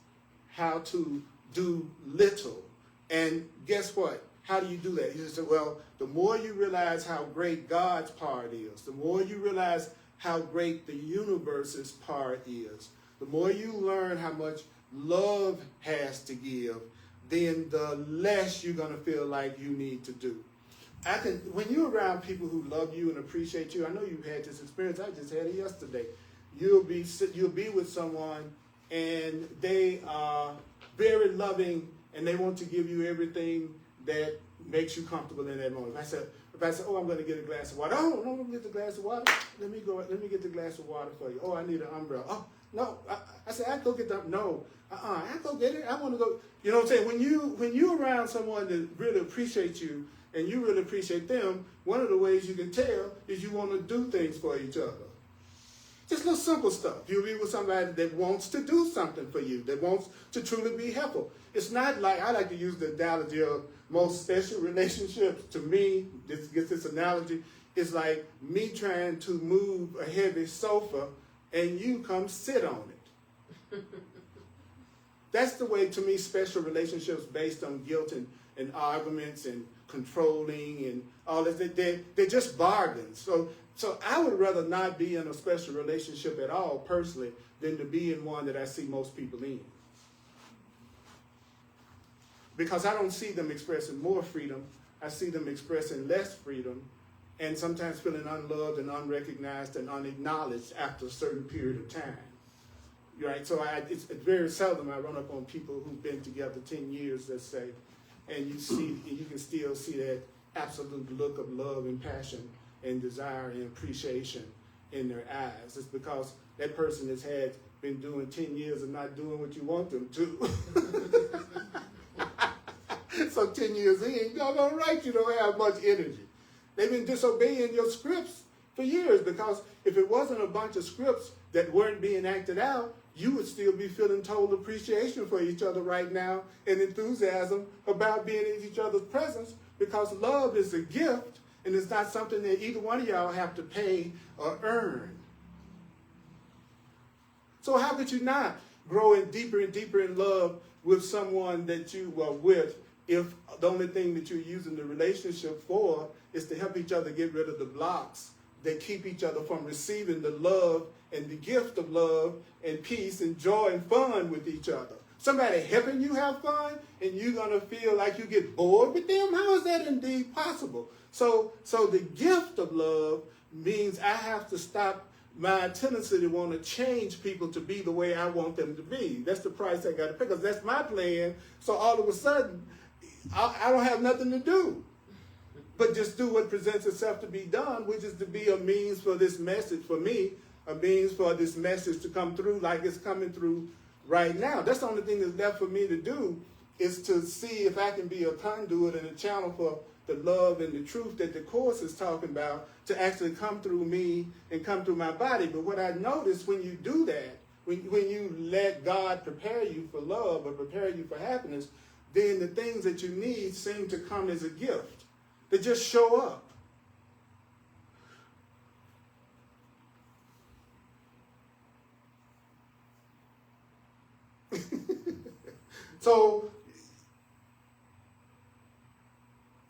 how to do little. And guess what? How do you do that? You say, well, the more you realize how great God's part is, the more you realize how great the universe's part is, the more you learn how much love has to give, then the less you're going to feel like you need to do. When you're around people who love you and appreciate you, I know you've had this experience. I just had it yesterday. You'll be with someone and they are very loving and they want to give you everything that makes you comfortable in that moment. If I say, oh, I'm going to get a glass of water. Oh, no, I'm going to get the glass of water. Let me get the glass of water for you. Oh, I need an umbrella. Oh, no. I said, I go get the, no. I go get it. I want to go. You know what I'm saying? When you're around someone that really appreciates you and you really appreciate them, one of the ways you can tell is you want to do things for each other. Just little simple stuff. You'll be with somebody that wants to do something for you, that wants to truly be helpful. It's not like, I like to use the analogy of most special relationships. To me, this analogy is like me trying to move a heavy sofa and you come sit on it. That's the way, to me, special relationships based on guilt and arguments and controlling and all that, they're just bargains. So I would rather not be in a special relationship at all, personally, than to be in one that I see most people in. Because I don't see them expressing more freedom. I see them expressing less freedom and sometimes feeling unloved and unrecognized and unacknowledged after a certain period of time. Right? So it's very seldom I run up on people who've been together 10 years, let's say, and you can still see that absolute look of love and passion and desire and appreciation in their eyes. It's because that person has been doing 10 years of not doing what you want them to. So 10 years in, y'all all right, you don't have much energy. They've been disobeying your scripts for years, because if it wasn't a bunch of scripts that weren't being acted out, you would still be feeling total appreciation for each other right now and enthusiasm about being in each other's presence, because love is a gift and it's not something that either one of y'all have to pay or earn. So how could you not grow deeper and deeper in love with someone that you are with if the only thing that you're using the relationship for is to help each other get rid of the blocks that keep each other from receiving the love and the gift of love and peace and joy and fun with each other? Somebody helping you have fun and you're going to feel like you get bored with them? How is that indeed possible? So the gift of love means I have to stop my tendency to want to change people to be the way I want them to be. That's the price I got to pay, because that's my plan. So all of a sudden, I don't have nothing to do but just do what presents itself to be done, which is to be a means for this message, for me, a means for this message to come through like it's coming through right now. That's the only thing that's left for me to do, is to see if I can be a conduit and a channel for the love and the truth that the Course is talking about to actually come through me and come through my body. But what I notice when you do that, when you let God prepare you for love or prepare you for happiness, then the things that you need seem to come as a gift. They just show up. So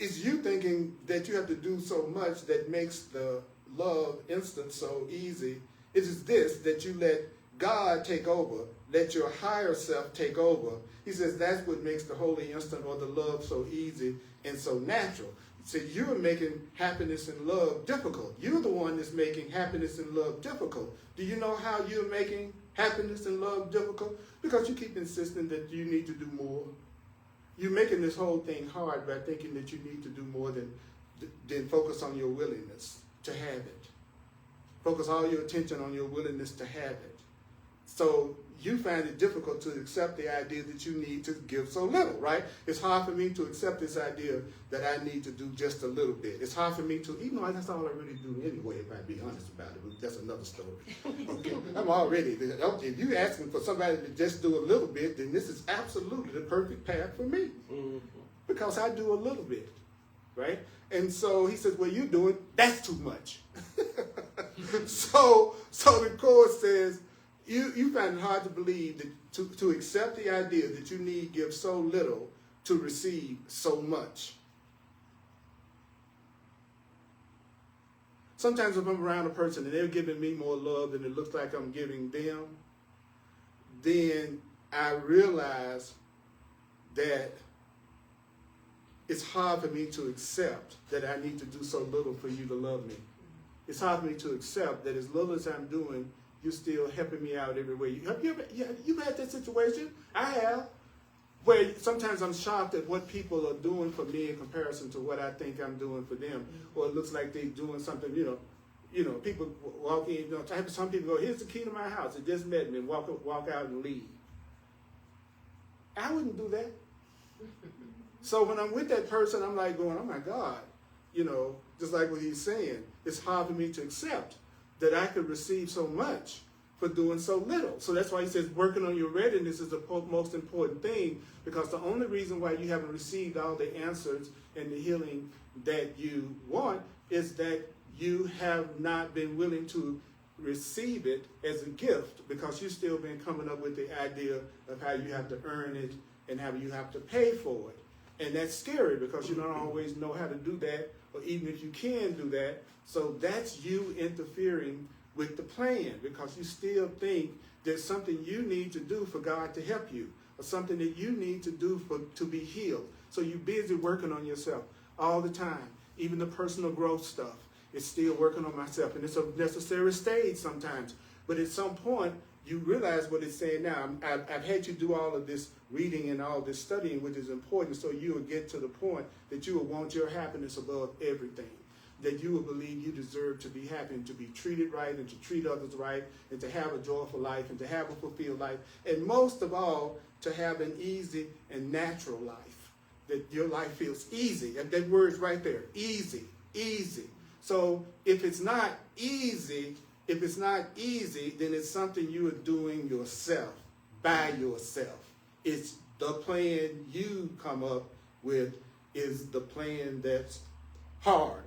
it's you thinking that you have to do so much that makes the love instant so easy. It is this, that you let God take over, let your higher self take over. He says that's what makes the holy instant or the love so easy and so natural. So you're making happiness and love difficult. You're the one that's making happiness and love difficult. Do you know how you're making happiness and love difficult? Because you keep insisting that you need to do more. You're making this whole thing hard by thinking that you need to do more than focus on your willingness to have it. Focus all your attention on your willingness to have it. So you find it difficult to accept the idea that you need to give so little, right? It's hard for me to accept this idea that I need to do just a little bit. It's hard for me to, even though that's all I really do anyway, if I be honest about it, but that's another story. Okay, I'm already, if you're asking for somebody to just do a little bit, then this is absolutely the perfect path for me. Mm-hmm. Because I do a little bit, right? And so he says, well, you're doing, that's too much. So the Course says, you find it hard to believe that to accept the idea that you need give so little to receive so much. Sometimes if I'm around a person and they're giving me more love than it looks like I'm giving them, then I realize that it's hard for me to accept that I need to do so little for you to love me. It's hard for me to accept that as little as I'm doing, you're still helping me out every way. You've had that situation? I have. Where sometimes I'm shocked at what people are doing for me in comparison to what I think I'm doing for them. Or it looks like they're doing something, people walk in, some people go, here's the key to my house. They just met me and walk out and leave. I wouldn't do that. So when I'm with that person, I'm like going, oh my God, just like what he's saying, it's hard for me to accept that I could receive so much for doing so little. So that's why he says working on your readiness is the most important thing, because the only reason why you haven't received all the answers and the healing that you want is that you have not been willing to receive it as a gift, because you've still been coming up with the idea of how you have to earn it and how you have to pay for it. And that's scary because you don't always know how to do that, or even if you can do that. So that's you interfering with the plan, because you still think there's something you need to do for God to help you, or something that you need to do to be healed. So you're busy working on yourself all the time. Even the personal growth stuff is still working on myself. And it's a necessary stage sometimes. But at some point, you realize what it's saying now. I've had you do all of this reading and all this studying, which is important, so you will get to the point that you will want your happiness above everything. That you will believe you deserve to be happy and to be treated right and to treat others right and to have a joyful life and to have a fulfilled life. And most of all, to have an easy and natural life. That your life feels easy. And that word's right there. Easy. Easy. So if it's not easy, then it's something you are doing yourself, by yourself. It's the plan you come up with is the plan that's hard.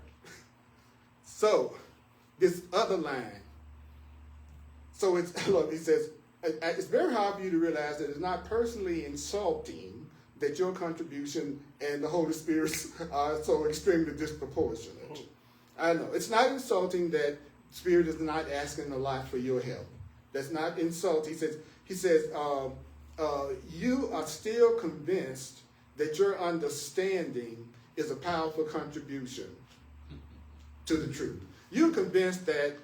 So, this other line. So he says, it's very hard for you to realize that it's not personally insulting that your contribution and the Holy Spirit are so extremely disproportionate. I know. It's not insulting that Spirit is not asking a lot for your help. That's not insult. He says, you are still convinced that your understanding is a powerful contribution to the truth. You're convinced that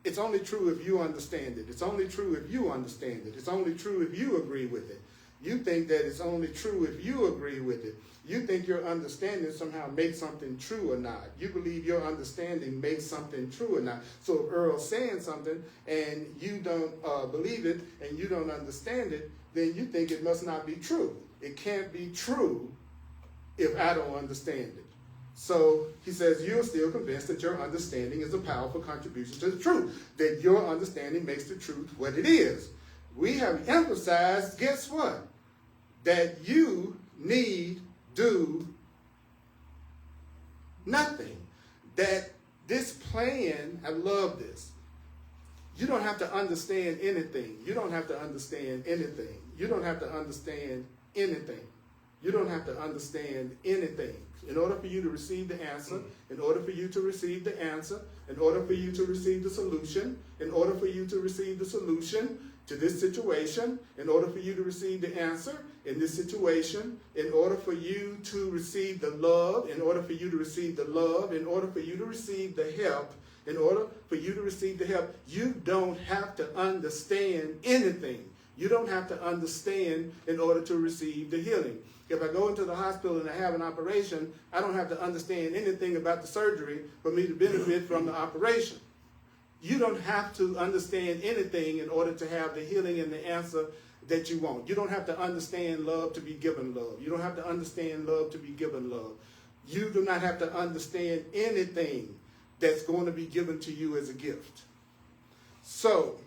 it's only true if you understand it. It's only true if you understand it. It's only true if you agree with it. You think that it's only true if you agree with it. You think your understanding somehow makes something true or not. You believe your understanding makes something true or not. So if Earl's saying something and you don't believe it and you don't understand it, then you think it must not be true. It can't be true if I don't understand it. So he says you're still convinced that your understanding is a powerful contribution to the truth, that your understanding makes the truth what it is. We have emphasized, guess what? That you need do nothing. That this plan, I love this. You don't have to understand anything. You don't have to understand anything. You don't have to understand anything. You don't have to understand anything. In order for you to receive the answer, in order for you to receive the answer, in order for you to receive the solution, in order for you to receive the solution to this situation, in order for you to receive the answer in this situation, in order for you to receive the love, in order for you to receive the love, in order for you to receive the help, in order for you to receive the help, you don't have to understand anything. You don't have to understand in order to receive the healing. If I go into the hospital and I have an operation, I don't have to understand anything about the surgery for me to benefit from the operation. You don't have to understand anything in order to have the healing and the answer that you want. You don't have to understand love to be given love. You don't have to understand love to be given love. You do not have to understand anything that's going to be given to you as a gift. So,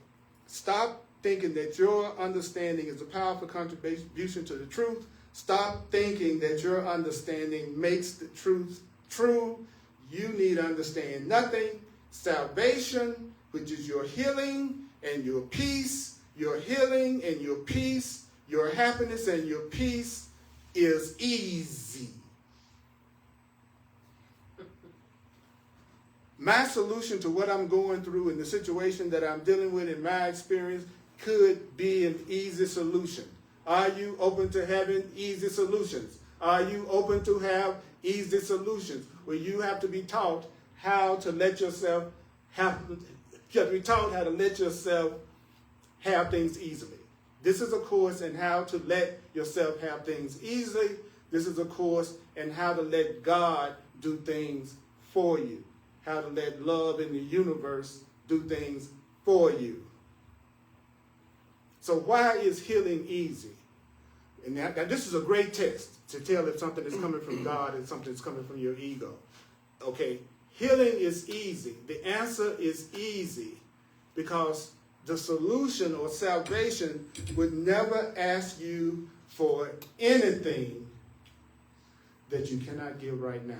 stop thinking that your understanding is a powerful contribution to the truth. Stop thinking that your understanding makes the truth true. You need to understand nothing. Salvation, which is your healing and your peace, your healing and your peace, your happiness and your peace is easy. My solution to what I'm going through and the situation that I'm dealing with in my experience could be an easy solution. Are you open to having easy solutions? Are you open to have easy solutions where you have to be taught how to let yourself have things easily? This is a course in how to let yourself have things easily. This is a course in how to let God do things for you. How to let love in the universe do things for you. So why is healing easy? And now this is a great test to tell if something is coming from God and something is coming from your ego. Okay, healing is easy. The answer is easy because the solution or salvation would never ask you for anything that you cannot give right now.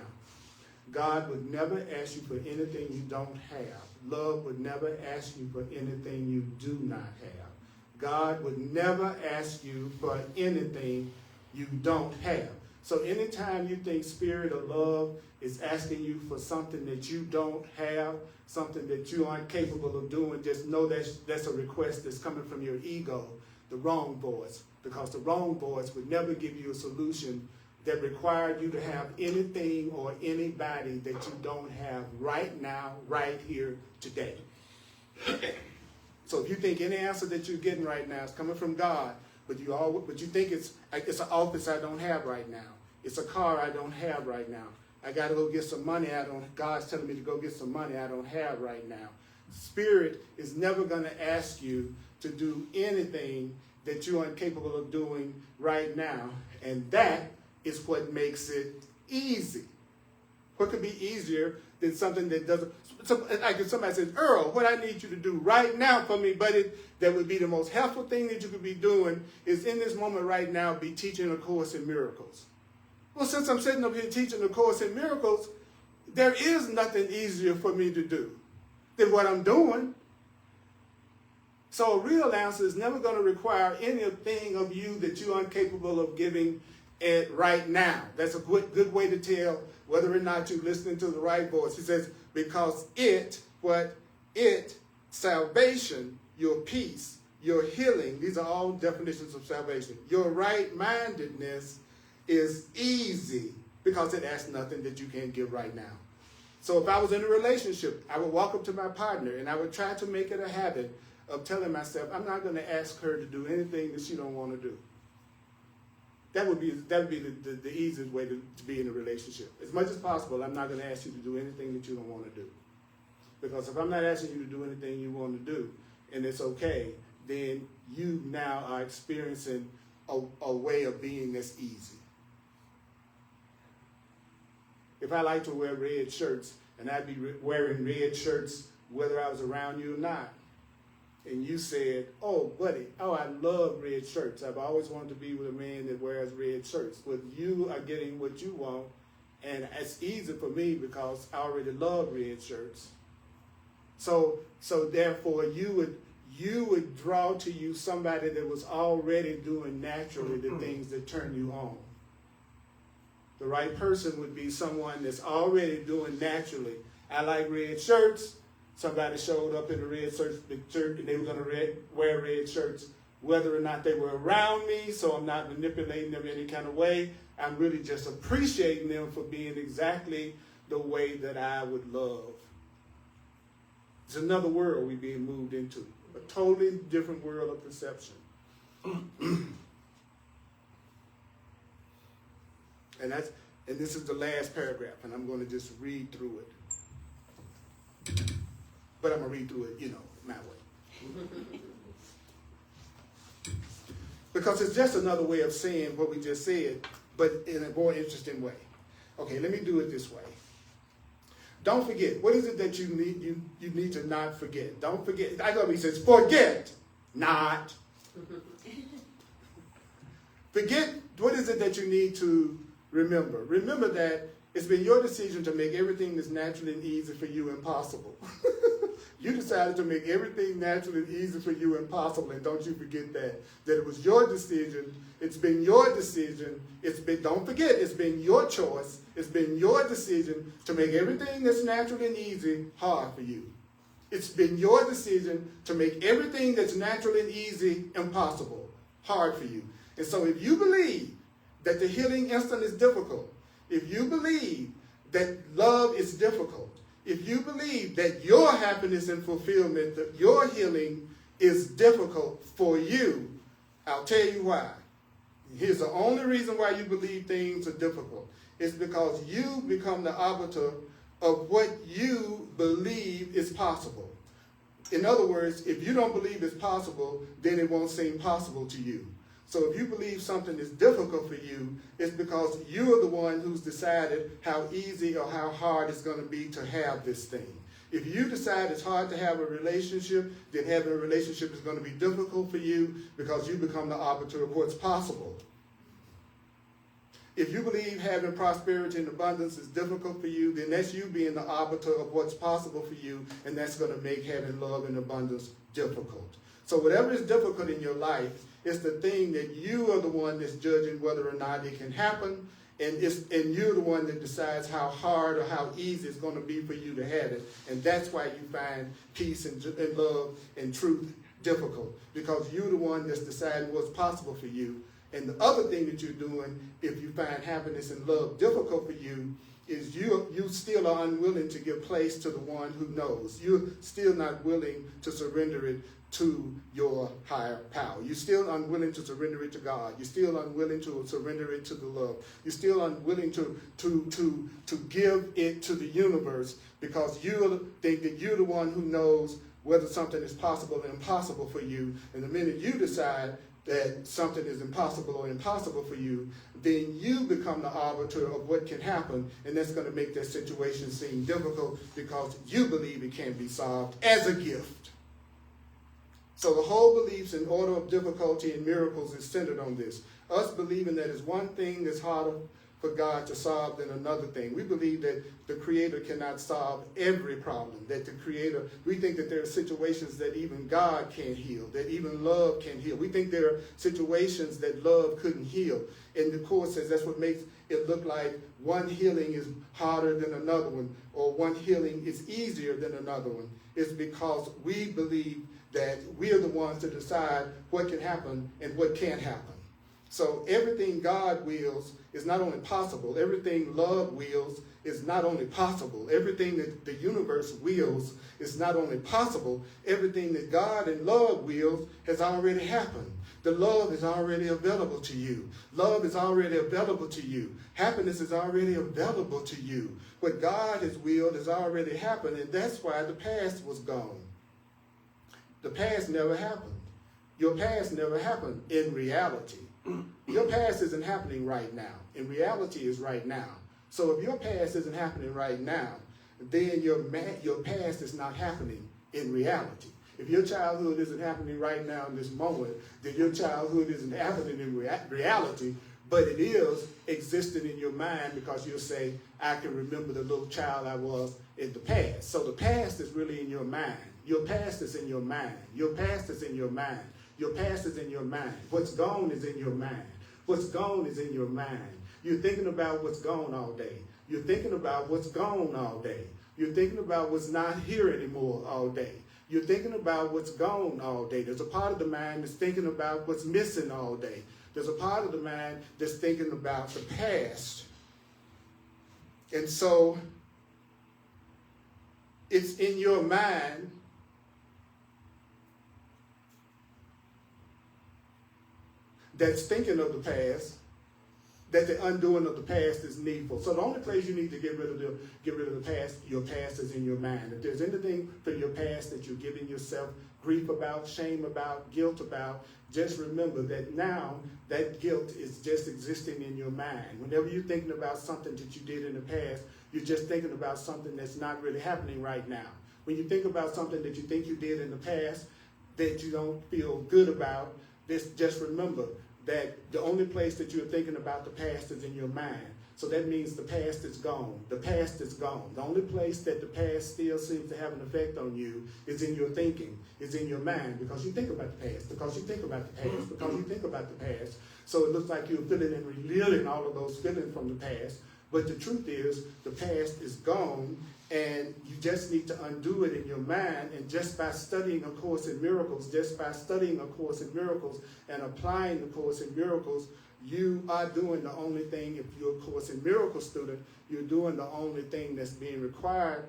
God would never ask you for anything you don't have. Love would never ask you for anything you do not have. God would never ask you for anything you don't have. So anytime you think spirit or love is asking you for something that you don't have, something that you aren't capable of doing, just know that's a request that's coming from your ego, the wrong voice. Because the wrong voice would never give you a solution that required you to have anything or anybody that you don't have right now, right here, today. So if you think any answer that you're getting right now is coming from God, but you think it's an office I don't have right now, it's a car I don't have right now, I got to go get some money God's telling me to go get some money I don't have right now. Spirit is never going to ask you to do anything that you're incapable of doing right now, and that is what makes it easy. What could be easier than something that doesn't, like if somebody says, Earl, what I need you to do right now for me, buddy, that would be the most helpful thing that you could be doing is in this moment right now be teaching a Course in Miracles. Well, since I'm sitting up here teaching a Course in Miracles, there is nothing easier for me to do than what I'm doing. So a real answer is never going to require anything of you that you're incapable of giving it right now. That's a good way to tell whether or not you're listening to the right voice. He says, because salvation, your peace, your healing, these are all definitions of salvation. Your right-mindedness is easy because it asks nothing that you can't give right now. So if I was in a relationship, I would walk up to my partner and I would try to make it a habit of telling myself, I'm not going to ask her to do anything that she don't want to do. That would be the easiest way to be in a relationship. As much as possible, I'm not going to ask you to do anything that you don't want to do. Because if I'm not asking you to do anything you want to do, and it's okay, then you now are experiencing a way of being that's easy. If I like to wear red shirts, and I'd be wearing red shirts whether I was around you or not, and you said, oh, buddy, I love red shirts. I've always wanted to be with a man that wears red shirts. But you are getting what you want, and it's easy for me because I already love red shirts. So therefore, you would draw to you somebody that was already doing naturally the things that turn you on. The right person would be someone that's already doing naturally. I like red shirts. Somebody showed up in a red shirt and they were going to wear red shirts, whether or not they were around me, so I'm not manipulating them in any kind of way. I'm really just appreciating them for being exactly the way that I would love. It's another world we're being moved into, a totally different world of perception. And this is the last paragraph, and I'm going to just read through it. But I'm going to read through it, my way. Because it's just another way of saying what we just said, but in a more interesting way. Okay, let me do it this way. Don't forget. What is it that you need to not forget? Don't forget. I love he says, forget not. Forget. What is it that you need to remember? Remember that it's been your decision to make everything that's natural and easy for you impossible. You decided to make everything natural and easy for you impossible, and don't you forget that it was your decision. It's been your decision. Don't forget, it's been your choice. It's been your decision to make everything that's natural and easy hard for you. It's been your decision to make everything that's natural and easy impossible, hard for you. And so if you believe that the healing instant is difficult, if you believe that love is difficult, if you believe that your happiness and fulfillment, that your healing is difficult for you, I'll tell you why. Here's the only reason why you believe things are difficult. It's because you become the arbiter of what you believe is possible. In other words, if you don't believe it's possible, then it won't seem possible to you. So if you believe something is difficult for you, it's because you're the one who's decided how easy or how hard it's going to be to have this thing. If you decide it's hard to have a relationship, then having a relationship is going to be difficult for you because you become the arbiter of what's possible. If you believe having prosperity and abundance is difficult for you, then that's you being the arbiter of what's possible for you, and that's going to make having love and abundance difficult. So whatever is difficult in your life, it's the thing that you are the one that's judging whether or not it can happen, and you're the one that decides how hard or how easy it's going to be for you to have it. And that's why you find peace and love and truth difficult, because you're the one that's deciding what's possible for you. And the other thing that you're doing, if you find happiness and love difficult for you, is you still are unwilling to give place to the one who knows. You're still not willing to surrender it to your higher power. You're still unwilling to surrender it to God. You're still unwilling to surrender it to the love. You're still unwilling to give it to the universe, because you think that you're the one who knows whether something is possible and impossible for you. And the minute you decide that something is impossible or impossible for you, then you become the arbiter of what can happen, and that's going to make that situation seem difficult because you believe it can be solved as a gift. So the whole beliefs in order of difficulty and miracles is centered on this. Us believing that it's one thing that's harder for God to solve than another thing. We believe that the Creator cannot solve every problem, that the Creator, we think that there are situations that even God can't heal, that even love can heal. We think there are situations that love couldn't heal. And the Course says that's what makes it look like one healing is harder than another one, or one healing is easier than another one. It's because we believe that we are the ones to decide what can happen and what can't happen. So everything God wills is not only possible, everything love wills is not only possible, everything that the universe wills is not only possible, everything that God and love wills has already happened. The love is already available to you. Love is already available to you. Happiness is already available to you. What God has willed has already happened, and that's why the past was gone. The past never happened. Your past never happened in reality. Your past isn't happening right now. In reality is right now. So if your past isn't happening right now, then your past is not happening in reality. If your childhood isn't happening right now in this moment, then your childhood isn't happening in reality, but it is existing in your mind, because you'll say, I can remember the little child I was in the past. So the past is really in your mind. Your past is in your mind. Your past is in your mind. Your past is in your mind. What's gone is in your mind. What's gone is in your mind. You're thinking about what's gone all day. You're thinking about what's gone all day. You're thinking about what's not here anymore all day. You're thinking about what's gone all day. There's a part of the mind that's thinking about what's missing all day. There's a part of the mind that's thinking about the past. And so it's in your mind that's thinking of the past, that the undoing of the past is needful. So the only place you need to get rid of the past, your past is in your mind. If there's anything from your past that you're giving yourself grief about, shame about, guilt about, just remember that now that guilt is just existing in your mind. Whenever you're thinking about something that you did in the past, you're just thinking about something that's not really happening right now. When you think about something that you think you did in the past that you don't feel good about, just remember that the only place that you're thinking about the past is in your mind. So that means the past is gone. The past is gone. The only place that the past still seems to have an effect on you is in your thinking, is in your mind, because you think about the past, because you think about the past, because you think about the past. So it looks like you're feeling and reliving all of those feelings from the past. But the truth is, the past is gone, and you just need to undo it in your mind. And just by studying A Course in Miracles, and applying the Course in Miracles, you are doing the only thing. If you're a Course in Miracles student, you're doing the only thing that's being required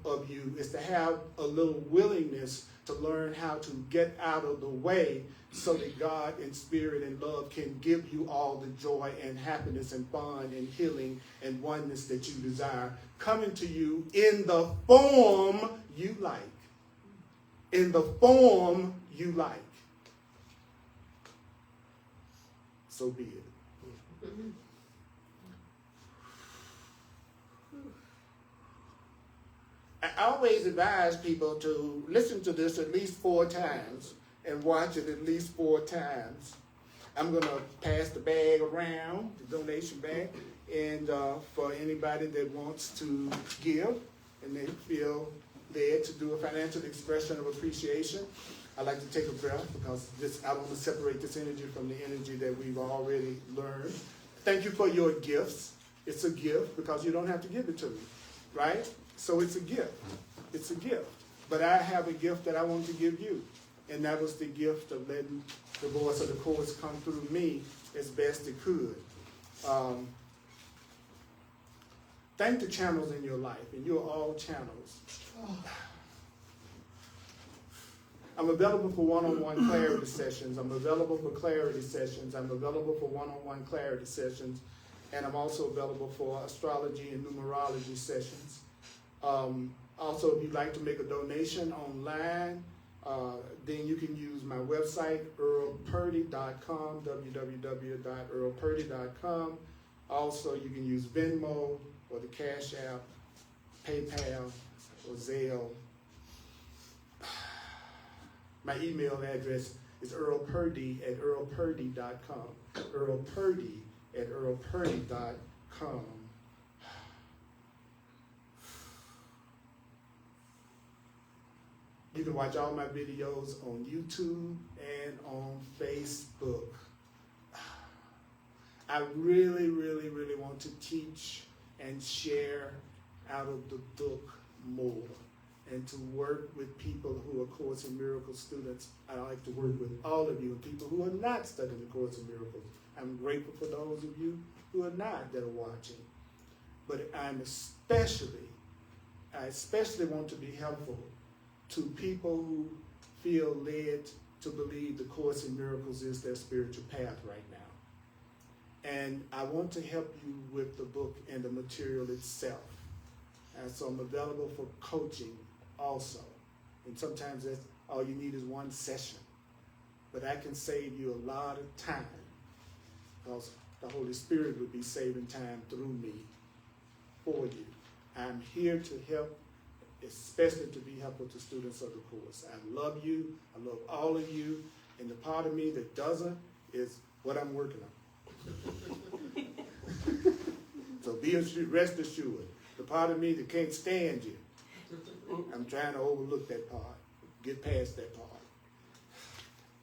of you is to have a little willingness to learn how to get out of the way so that God in spirit and love can give you all the joy and happiness and fun and healing and oneness that you desire, coming to you in the form you like. In the form you like. So be it. I always advise people to listen to this at least 4 times and watch it at least 4 times. I'm going to pass the bag around, the donation bag, and for anybody that wants to give and they feel led to do a financial expression of appreciation, I like to take a breath because I want to separate this energy from the energy that we've already learned. Thank you for your gifts. It's a gift because you don't have to give it to me, right? So it's a gift. It's a gift. But I have a gift that I want to give you. And that was the gift of letting the voice of the Course come through me as best it could. Thank the channels in your life, and you're all channels. I'm available for one-on-one clarity sessions. I'm available for clarity sessions. I'm available for one-on-one clarity sessions. And I'm also available for astrology and numerology sessions. Also, if you'd like to make a donation online, then you can use my website, earlpurdy.com, www.earlpurdy.com. Also, you can use Venmo or the Cash App, PayPal, or Zelle. My email address is earlpurdy@earlpurdy.com. earlpurdy@earlpurdy.com. You can watch all my videos on YouTube and on Facebook. I really, really, really want to teach and share out of the book more, and to work with people who are Course in Miracles students. I like to work with all of you and people who are not studying the Course in Miracles. I'm grateful for those of you who are not, that are watching. But I especially want to be helpful to people who feel led to believe the Course in Miracles is their spiritual path right now. And I want to help you with the book and the material itself. And so I'm available for coaching also. And sometimes that's all you need is one session. But I can save you a lot of time because the Holy Spirit would be saving time through me for you. I'm here to help, especially to be helpful to students of the Course. I love you. I love all of you. And the part of me that doesn't is what I'm working on. So rest assured. The part of me that can't stand you, I'm trying to overlook that part, get past that part.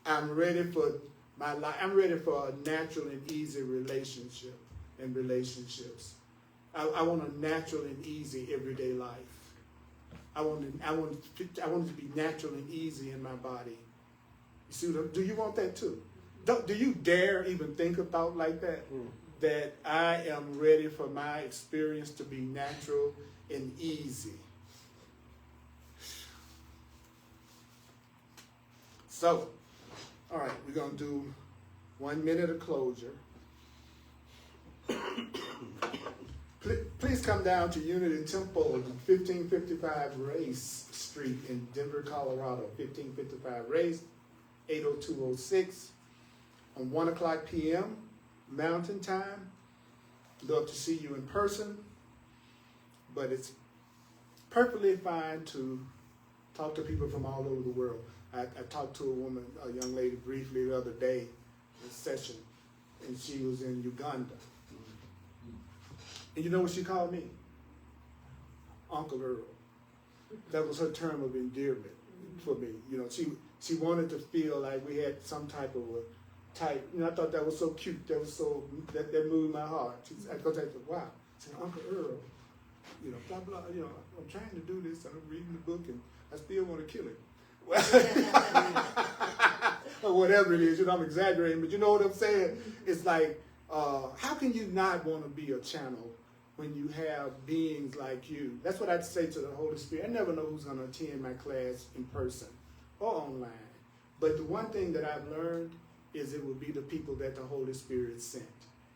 I'm ready for my life. I'm ready for a natural and easy relationship and relationships. I want a natural and easy everyday life. I want it to be natural and easy in my body. You see, do you want that too? Do you dare even think a thought like that? That I am ready for my experience to be natural and easy. So, all right, we're going to do 1 minute of closure. come down to Unity Temple, 1555 Race Street in Denver, Colorado. 1555 Race, 80206 on 1 o'clock p.m. Mountain Time. Love to see you in person, but it's perfectly fine to talk to people from all over the world. I talked to a young lady briefly the other day in a session, and she was in Uganda. And you know what she called me? Uncle Earl. That was her term of endearment for me. You know, she wanted to feel like we had some type of a type. You know, I thought that was so cute. That was so that moved my heart. I thought, wow. I said, Uncle Earl, you know, blah blah. You know, I'm trying to do this, and I'm reading the book, and I still want to kill him. Or whatever it is. You know, I'm exaggerating, but you know what I'm saying? It's like, how can you not want to be a channel when you have beings like you? That's what I'd say to the Holy Spirit. I never know who's going to attend my class in person or online. But the one thing that I've learned is it will be the people that the Holy Spirit sent.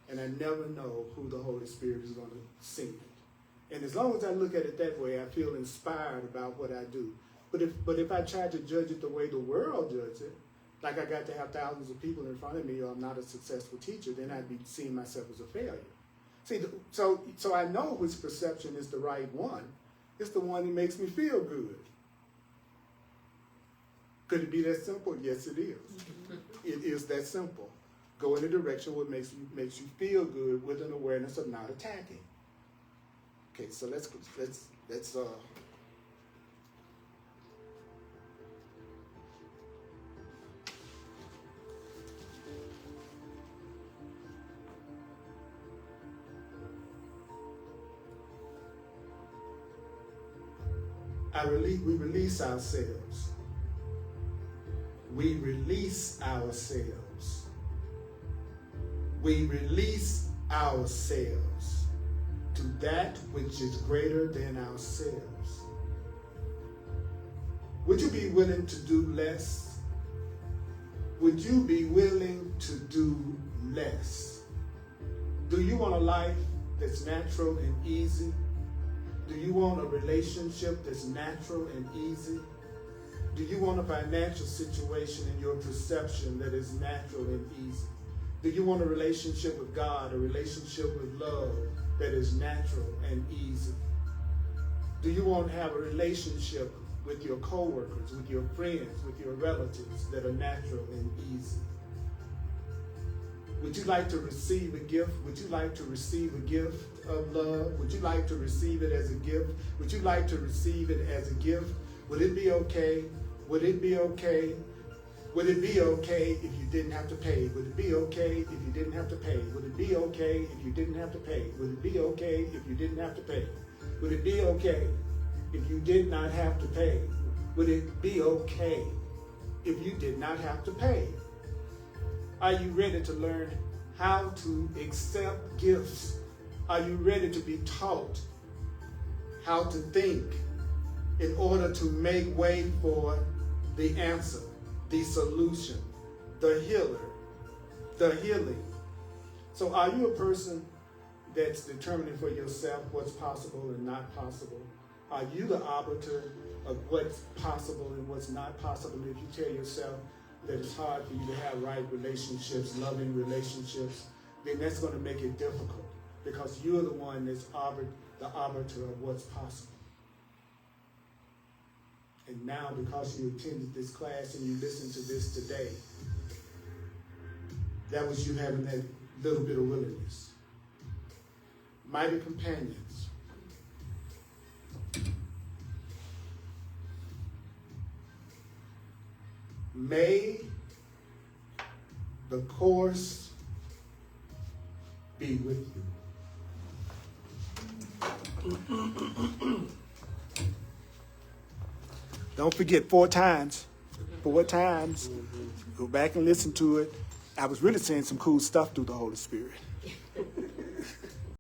And I never know who the Holy Spirit is going to send. And as long as I look at it that way, I feel inspired about what I do. But if I try to judge it the way the world judges it, like I got to have thousands of people in front of me, or I'm not a successful teacher, then I'd be seeing myself as a failure. See, so I know which perception is the right one. It's the one that makes me feel good. Could it be that simple? Yes, it is. It is that simple. Go in a direction what makes you feel good with an awareness of not attacking. Okay, so let's we release ourselves. We release ourselves. We release ourselves to that which is greater than ourselves. Would you be willing to do less? Would you be willing to do less? Do you want a life that's natural and easy? Do you want a relationship that's natural and easy? Do you want a financial situation in your perception that is natural and easy? Do you want a relationship with God, a relationship with love that is natural and easy? Do you want to have a relationship with your coworkers, with your friends, with your relatives that are natural and easy? Would you like to receive a gift? Would you like to receive a gift of love? Would you like to receive it as a gift? Would you like to receive it as a gift? Would it be okay? Would it be okay? Would it be okay if you didn't have to pay? Would it be okay if you didn't have to pay? Would it be okay if you didn't have to pay? Would it be okay if you didn't have to pay? Would it be okay if you did not have to pay? Would it be okay if you did not have to pay? Are you ready to learn how to accept gifts? Are you ready to be taught how to think in order to make way for the answer, the solution, the healer, the healing? So are you a person that's determining for yourself what's possible and not possible? Are you the arbiter of what's possible and what's not possible? If you tell yourself that it's hard for you to have right relationships, loving relationships, then that's going to make it difficult because you're the one that's the arbiter of what's possible. And now, because you attended this class and you listened to this today, that was you having that little bit of willingness. Mighty companions. May the Course be with you. Don't forget 4 times. 4 times. Go back and listen to it. I was really saying some cool stuff through the Holy Spirit.